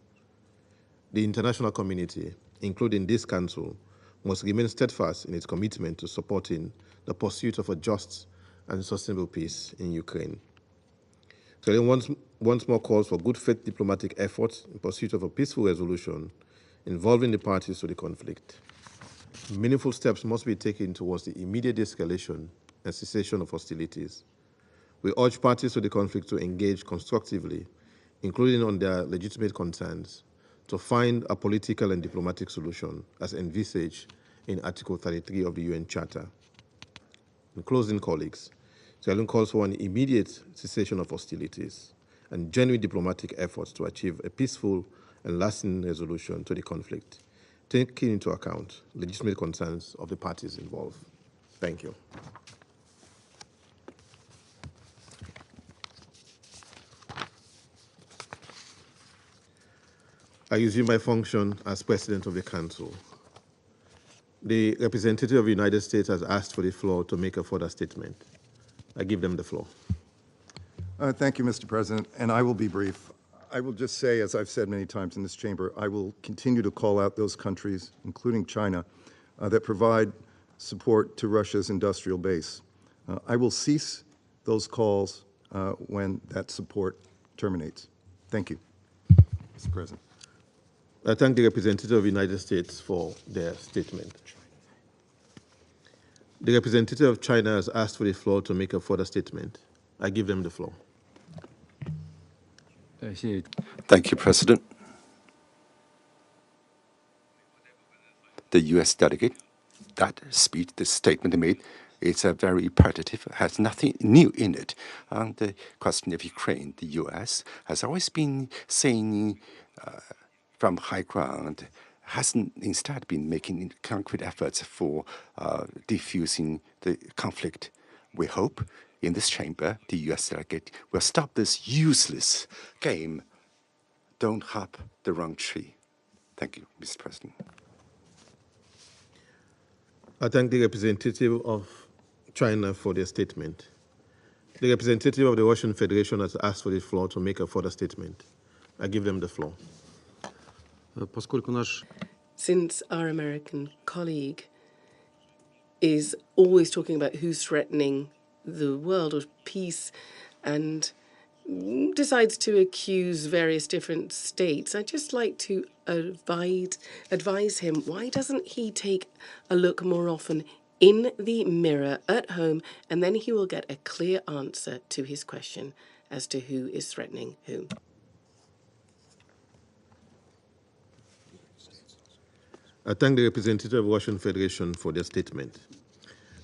The international community, including this Council, must remain steadfast in its commitment to supporting the pursuit of a just and sustainable peace in Ukraine. Sierra Leone once more calls for good faith diplomatic efforts in pursuit of a peaceful resolution involving the parties to the conflict. Meaningful steps must be taken towards the immediate de-escalation and cessation of hostilities. We urge parties to the conflict to engage constructively, including on their legitimate concerns, to find a political and diplomatic solution as envisaged in Article 33 of the UN Charter. In closing, colleagues, Sierra Leone calls for an immediate cessation of hostilities and genuine diplomatic efforts to achieve a peaceful and lasting resolution to the conflict, taking into account legitimate concerns of the parties involved. Thank you. I resume my function as President of the Council. The representative of the United States has asked for the floor to make a further statement. I give them the floor. Thank you, Mr. President, and I will be brief. I will just say, as I've said many times in this chamber, I will continue to call out those countries, including China, that provide support to Russia's industrial base. I will cease those calls when that support terminates. Thank you, Mr. President. I thank the representative of the United States for their statement. The representative of China has asked for the floor to make a further statement. I give them the floor. Thank you, President. The U.S. delegate, that speech, the statement they made, it's a very repetitive, has nothing new in it. On the question of Ukraine, the U.S. has always been saying from high ground, hasn't instead been making concrete efforts for diffusing the conflict. We hope in this chamber, the U.S. delegate will stop this useless game. Don't hop the wrong tree. Thank you, Mr. President. I thank the representative of China for their statement. The representative of the Russian Federation has asked for the floor to make a further statement. I give them the floor. Since our American colleague is always talking about who's threatening the world or peace and decides to accuse various different states, I'd just like to advise him, why doesn't he take a look more often in the mirror at home, and then he will get a clear answer to his question as to who is threatening whom. I thank the representative of the Russian Federation for their statement.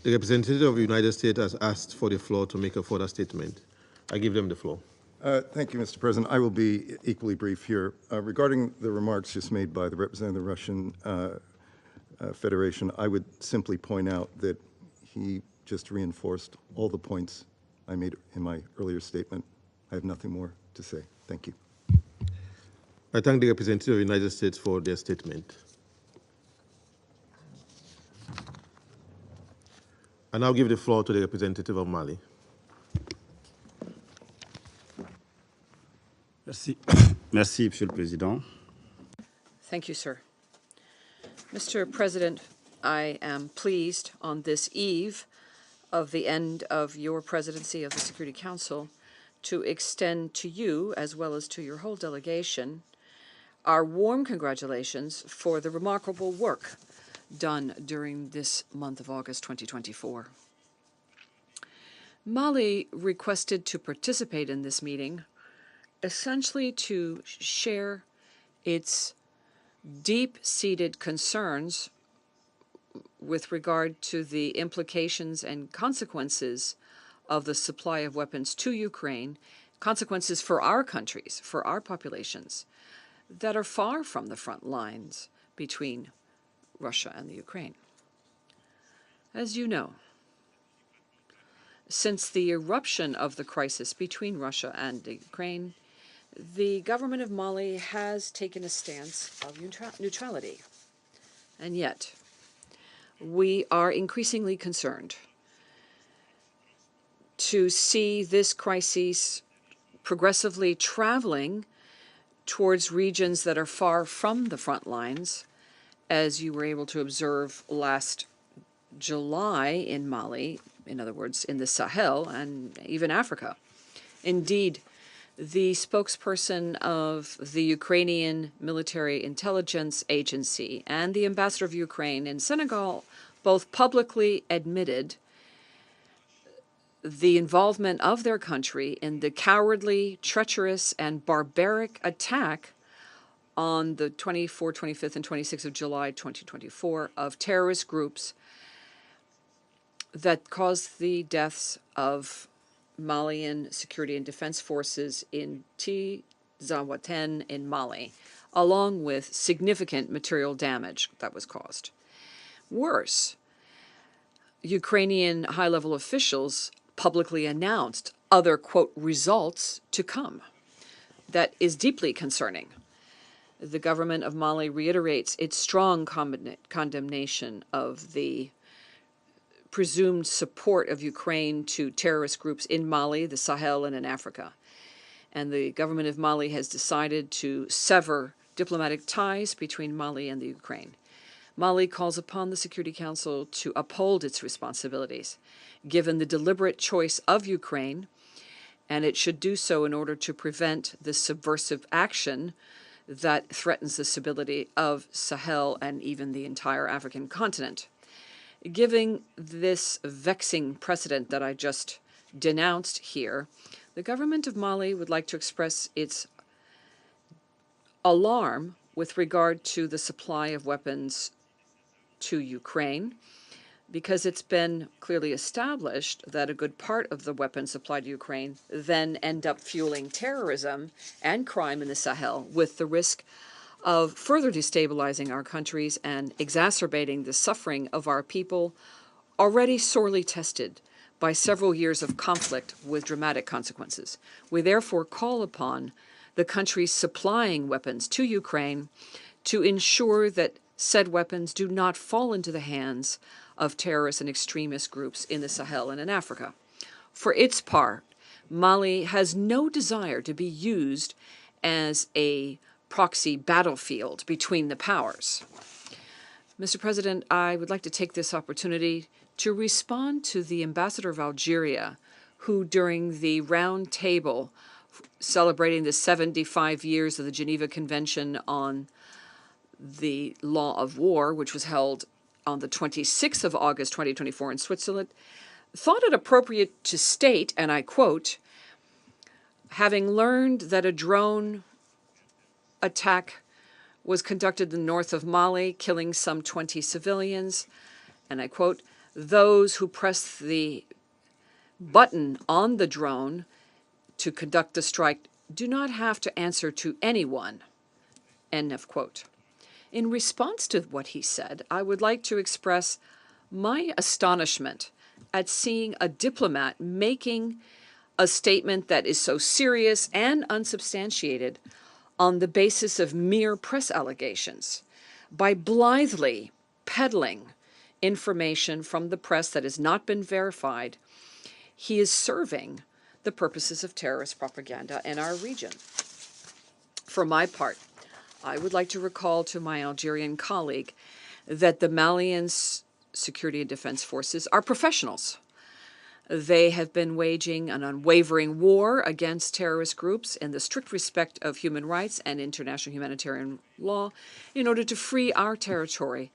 The representative of the United States has asked for the floor to make a further statement. I give them the floor. Thank you, Mr. President. I will be equally brief here. Regarding the remarks just made by the representative of the Russian Federation, I would simply point out that he just reinforced all the points I made in my earlier statement. I have nothing more to say. Thank you. I thank the representative of the United States for their statement. I now give the floor to the representative of Mali. Merci. Merci, Monsieur le Président. Thank you, sir. Mr. President, I am pleased on this eve of the end of your presidency of the Security Council to extend to you, as well as to your whole delegation, our warm congratulations for the remarkable work done during this month of August 2024. Mali requested to participate in this meeting essentially to share its deep-seated concerns with regard to the implications and consequences of the supply of weapons to Ukraine, consequences for our countries, for our populations, that are far from the front lines between Russia and the Ukraine. As you know, since the eruption of the crisis between Russia and the Ukraine, the government of Mali has taken a stance of neutrality. And yet, we are increasingly concerned to see this crisis progressively traveling towards regions that are far from the front lines, as you were able to observe last July in Mali, in other words, in the Sahel and even Africa. Indeed, the spokesperson of the Ukrainian Military Intelligence Agency and the ambassador of Ukraine in Senegal both publicly admitted the involvement of their country in the cowardly, treacherous, and barbaric attack on the 24th, 25th, and 26th of July 2024 of terrorist groups that caused the deaths of Malian security and defense forces in Tizawaten in Mali, along with significant material damage that was caused. Worse, Ukrainian high-level officials publicly announced other, quote, results to come. That is deeply concerning. The government of Mali reiterates its strong condemnation of the presumed support of Ukraine to terrorist groups in Mali, the Sahel, and in Africa. And the government of Mali has decided to sever diplomatic ties between Mali and the Ukraine. Mali calls upon the Security Council to uphold its responsibilities, given the deliberate choice of Ukraine, and it should do so in order to prevent the subversive action that threatens the stability of Sahel and even the entire African continent. Given this vexing precedent that I just denounced here, the government of Mali would like to express its alarm with regard to the supply of weapons to Ukraine, because it's been clearly established that a good part of the weapons supplied to Ukraine then end up fueling terrorism and crime in the Sahel, with the risk of further destabilizing our countries and exacerbating the suffering of our people, already sorely tested by several years of conflict with dramatic consequences. We therefore call upon the countries supplying weapons to Ukraine to ensure that said weapons do not fall into the hands of terrorist and extremist groups in the Sahel and in Africa. For its part, Mali has no desire to be used as a proxy battlefield between the powers. Mr. President, I would like to take this opportunity to respond to the ambassador of Algeria, who during the round table celebrating the 75 years of the Geneva Convention on the Law of War, which was held on the 26th of August 2024 in Switzerland, thought it appropriate to state, and I quote, "Having learned that a drone attack was conducted in the north of Mali, killing some 20 civilians," and I quote, "those who pressed the button on the drone to conduct the strike do not have to answer to anyone," end of quote. In response to what he said, I would like to express my astonishment at seeing a diplomat making a statement that is so serious and unsubstantiated on the basis of mere press allegations, by blithely peddling information from the press that has not been verified. He is serving the purposes of terrorist propaganda in our region. For my part, I would like to recall to my Algerian colleague that the Malian security and defense forces are professionals. They have been waging an unwavering war against terrorist groups in the strict respect of human rights and international humanitarian law in order to free our territory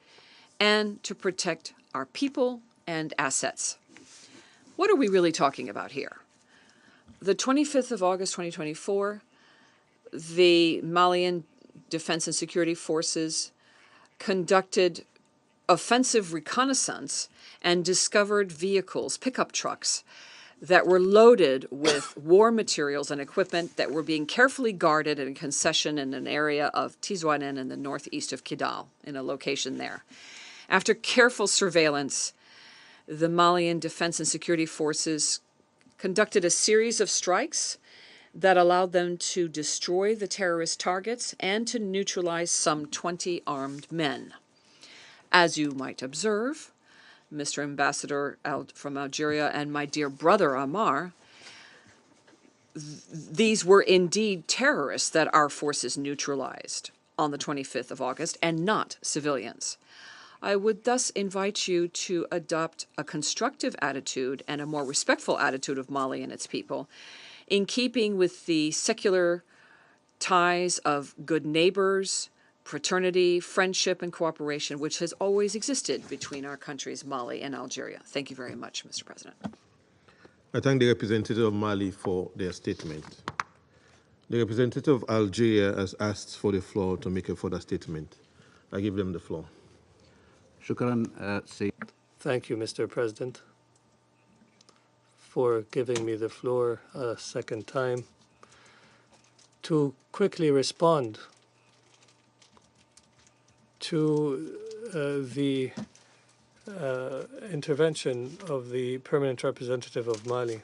and to protect our people and assets. What are we really talking about here? The 25th of August 2024, the Malian Defense and Security Forces conducted offensive reconnaissance and discovered vehicles, pickup trucks, that were loaded with war materials and equipment that were being carefully guarded in a concession in an area of Tijuana in the northeast of Kidal, in a location there. After careful surveillance, the Malian Defense and Security Forces conducted a series of strikes that allowed them to destroy the terrorist targets and to neutralize some 20 armed men. As you might observe, Mr. Ambassador from Algeria and my dear brother Amar, these were indeed terrorists that our forces neutralized on the 25th of August and not civilians. I would thus invite you to adopt a constructive attitude and a more respectful attitude of Mali and its people, in keeping with the secular ties of good neighbors, fraternity, friendship, and cooperation, which has always existed between our countries, Mali and Algeria. Thank you very much, Mr. President. I thank the representative of Mali for their statement. The representative of Algeria has asked for the floor to make a further statement. I give them the floor. Thank you, Mr. President, for giving me the floor a second time to quickly respond to the intervention of the permanent representative of Mali.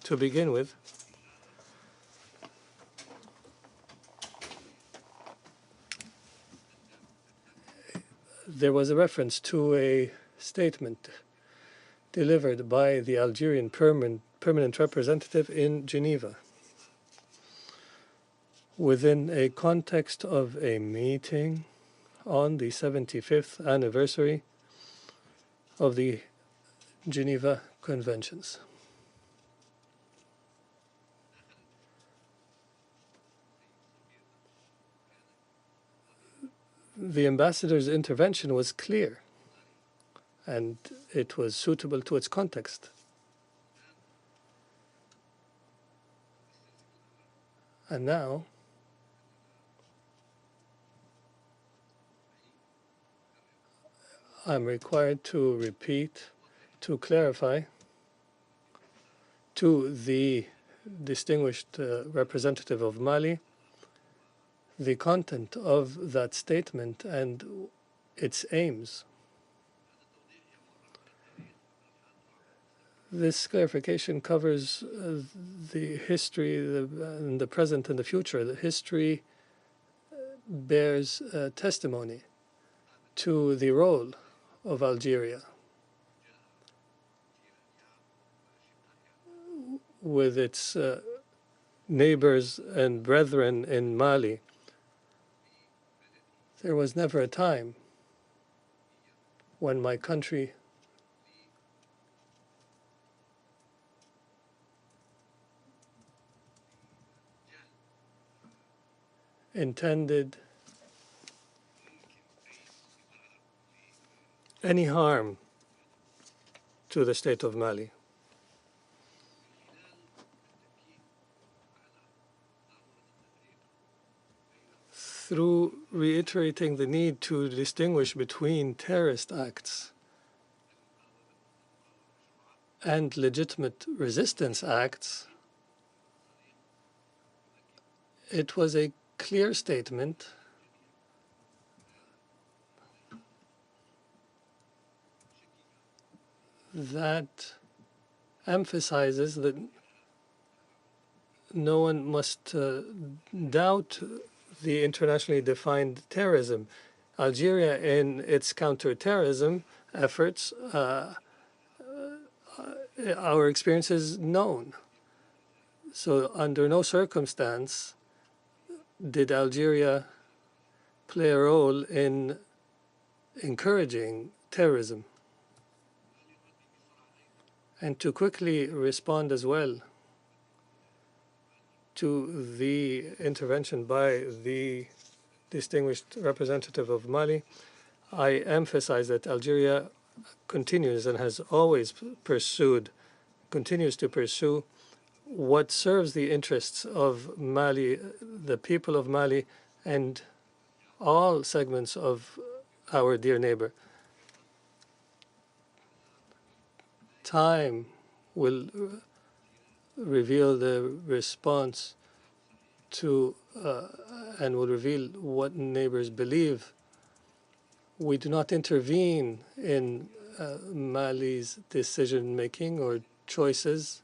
To begin with, there was a reference to a statement delivered by the Algerian permanent representative in Geneva within a context of a meeting on the 75th anniversary of the Geneva Conventions. The ambassador's intervention was clear, and it was suitable to its context. And now, I'm required to repeat, to clarify to the distinguished representative of Mali the content of that statement and its aims. This clarification covers the history, the present and the future. The history bears testimony to the role of Algeria with its neighbors and brethren in Mali. There was never a time when my country intended any harm to the state of Mali. Through reiterating the need to distinguish between terrorist acts and legitimate resistance acts, it was a clear statement that emphasizes that no one must doubt the internationally defined terrorism. Algeria, in its counterterrorism efforts, our experience is known. So under no circumstance did Algeria play a role in encouraging terrorism? And to quickly respond as well to the intervention by the distinguished representative of Mali, I emphasize that Algeria continues and has always continues to pursue what serves the interests of Mali, the people of Mali, and all segments of our dear neighbor. Time will reveal the response to and will reveal what neighbors believe. We do not intervene in Mali's decision making or choices.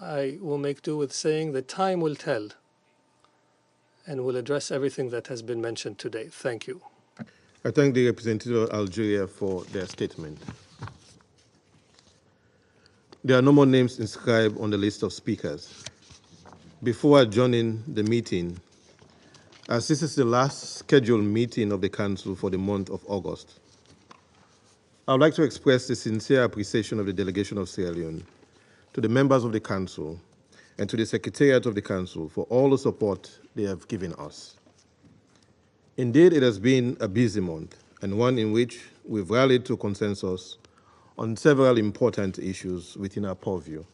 I will make do with saying that time will tell and will address everything that has been mentioned today. Thank you. I thank the representative of Algeria for their statement. There are no more names inscribed on the list of speakers. Before adjourning the meeting, as this is the last scheduled meeting of the Council for the month of August, I would like to express the sincere appreciation of the delegation of Sierra Leone to the members of the Council and to the Secretariat of the Council for all the support they have given us. Indeed, it has been a busy month and one in which we've rallied to consensus on several important issues within our purview.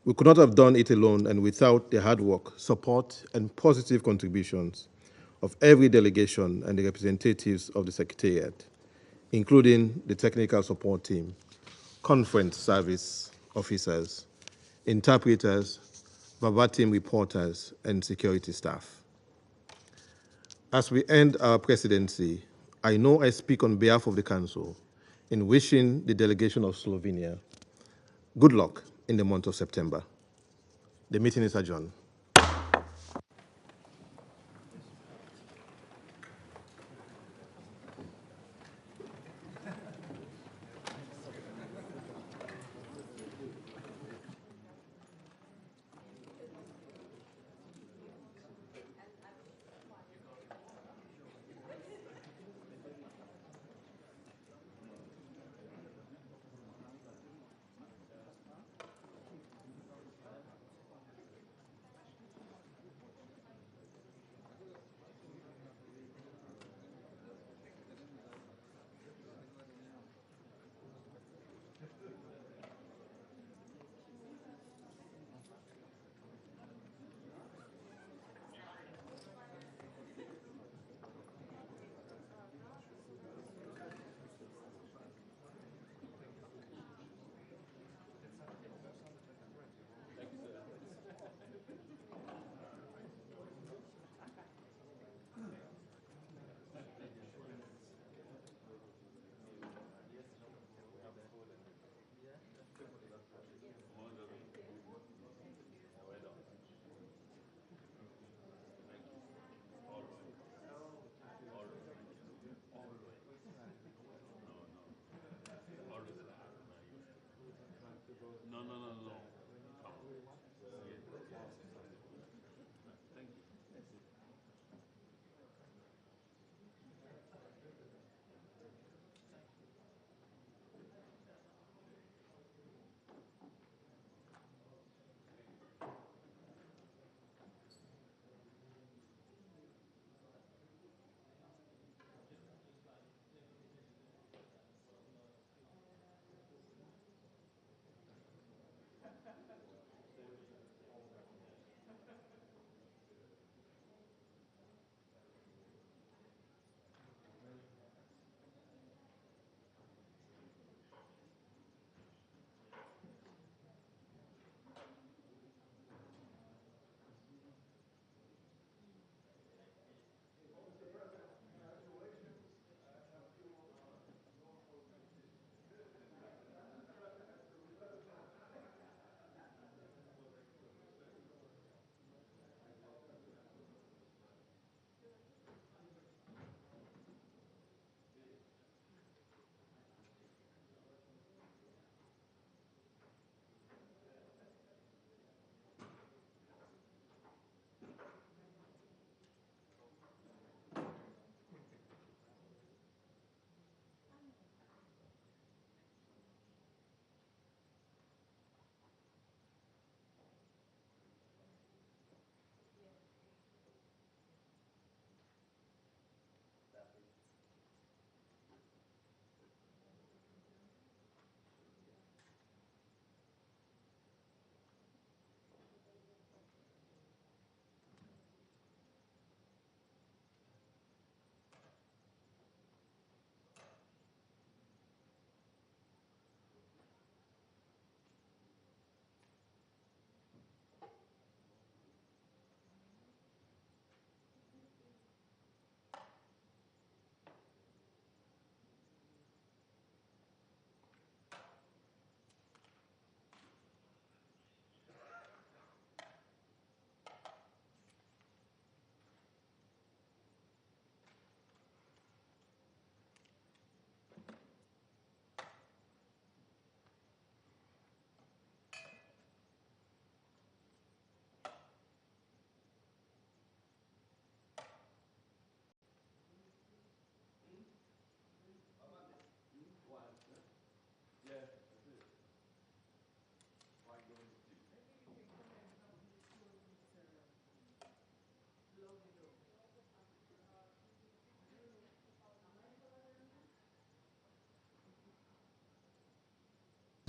We could not have done it alone and without the hard work, support, and positive contributions of every delegation and the representatives of the Secretariat, including the technical support team, conference service officers, interpreters, verbatim reporters, and security staff. As we end our presidency, I know I speak on behalf of the Council in wishing the delegation of Slovenia good luck in the month of September. The meeting is adjourned.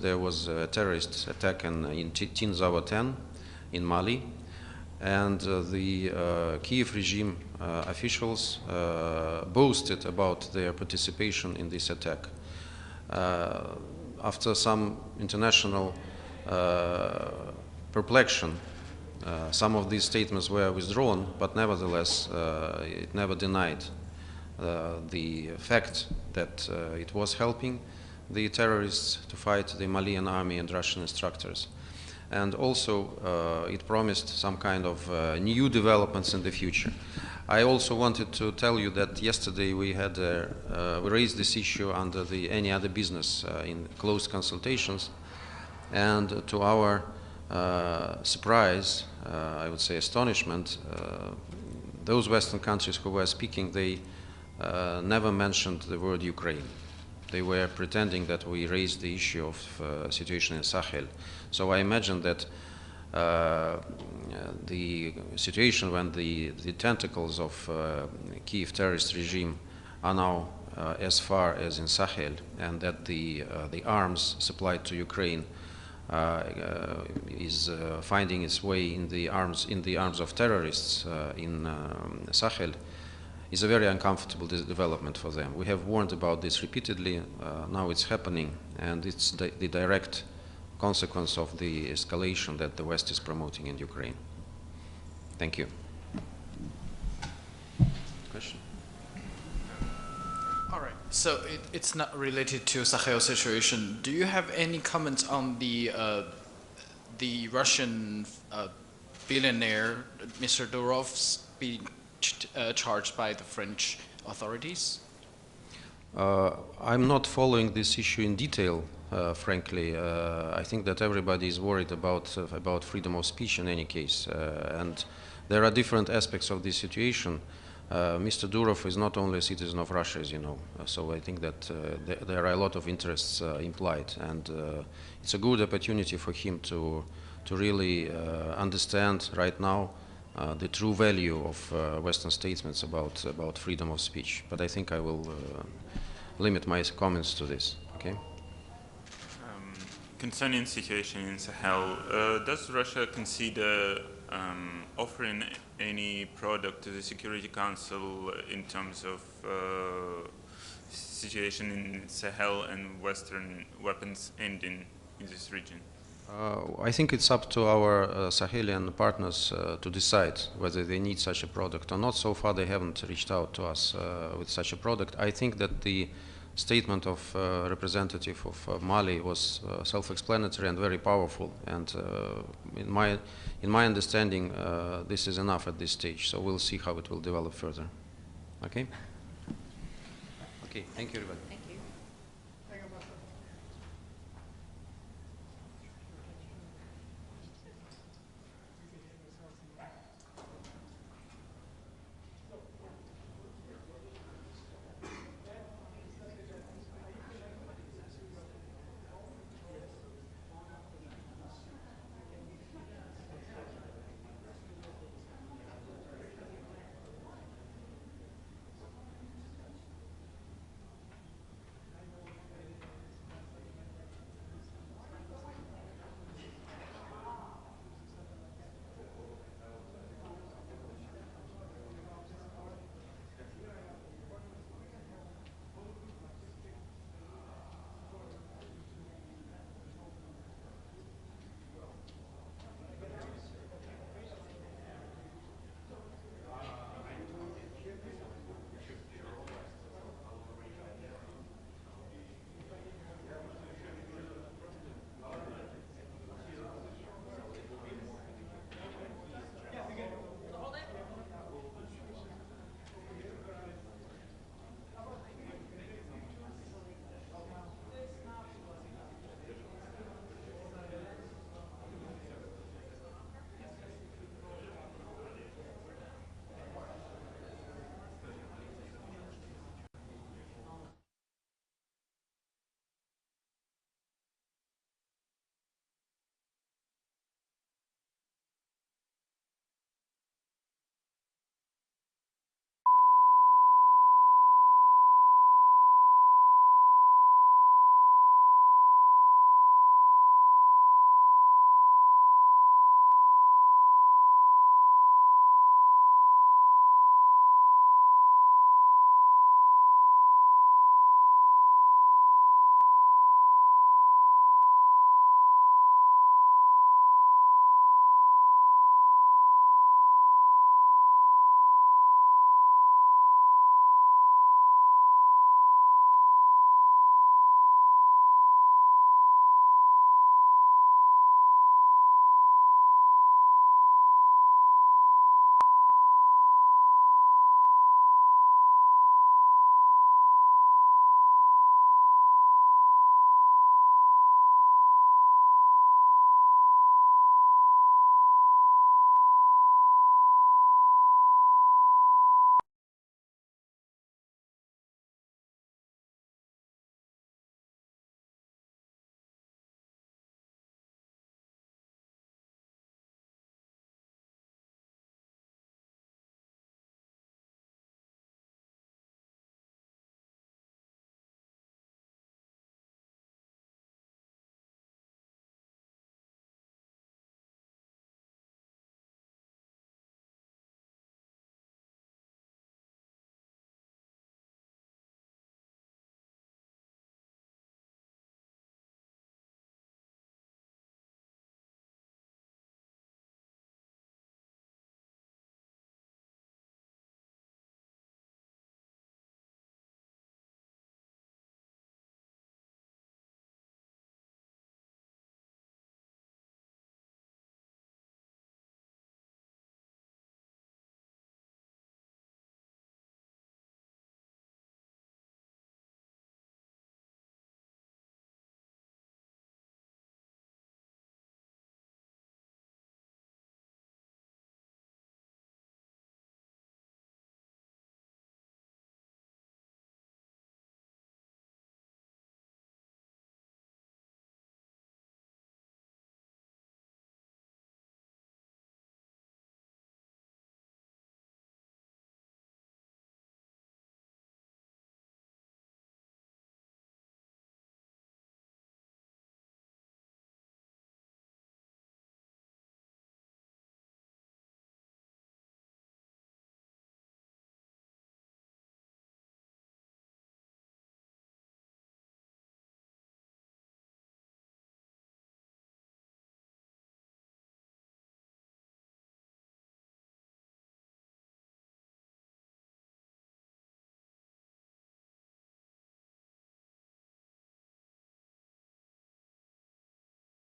there was a terrorist attack in Tinzawa 10 in Mali, and the Kiev regime officials boasted about their participation in this attack. After some international perplexion, some of these statements were withdrawn, but nevertheless, it never denied the fact that it was helping the terrorists to fight the Malian army and Russian instructors. And also, it promised some kind of new developments in the future. I also wanted to tell you that yesterday we had we raised this issue under the any other business in closed consultations, and to our surprise, I would say astonishment, those Western countries who were speaking, they never mentioned the word Ukraine. They were pretending that we raised the issue of situation in Sahel. So I imagine that the situation when the tentacles of Kiev terrorist regime are now as far as in Sahel, and that the arms supplied to Ukraine is finding its way in the arms of terrorists in Sahel, is a very uncomfortable development for them. We have warned about this repeatedly. Now it's happening, and it's the direct consequence of the escalation that the West is promoting in Ukraine. Thank you. Question? All right. So it's not related to Sahel situation. Do you have any comments on the Russian billionaire Mr. Durov's being charged by the French authorities? I'm not following this issue in detail, frankly. I think that everybody is worried about freedom of speech in any case, and there are different aspects of this situation. Mr. Durov is not only a citizen of Russia, as you know, so I think that there are a lot of interests implied, and it's a good opportunity for him to really understand right now the true value of Western statements about freedom of speech. But I think I will limit my comments to this. Okay. Concerning situation in Sahel, does Russia consider offering any product to the Security Council in terms of situation in Sahel and Western weapons ending in this region? I think it's up to our Sahelian partners to decide whether they need such a product or not. So far they haven't reached out to us with such a product. I think that the statement of representative of Mali was self-explanatory and very powerful, and in my understanding this is enough at this stage, so we'll see how it will develop further. Okay? Okay, thank you everybody.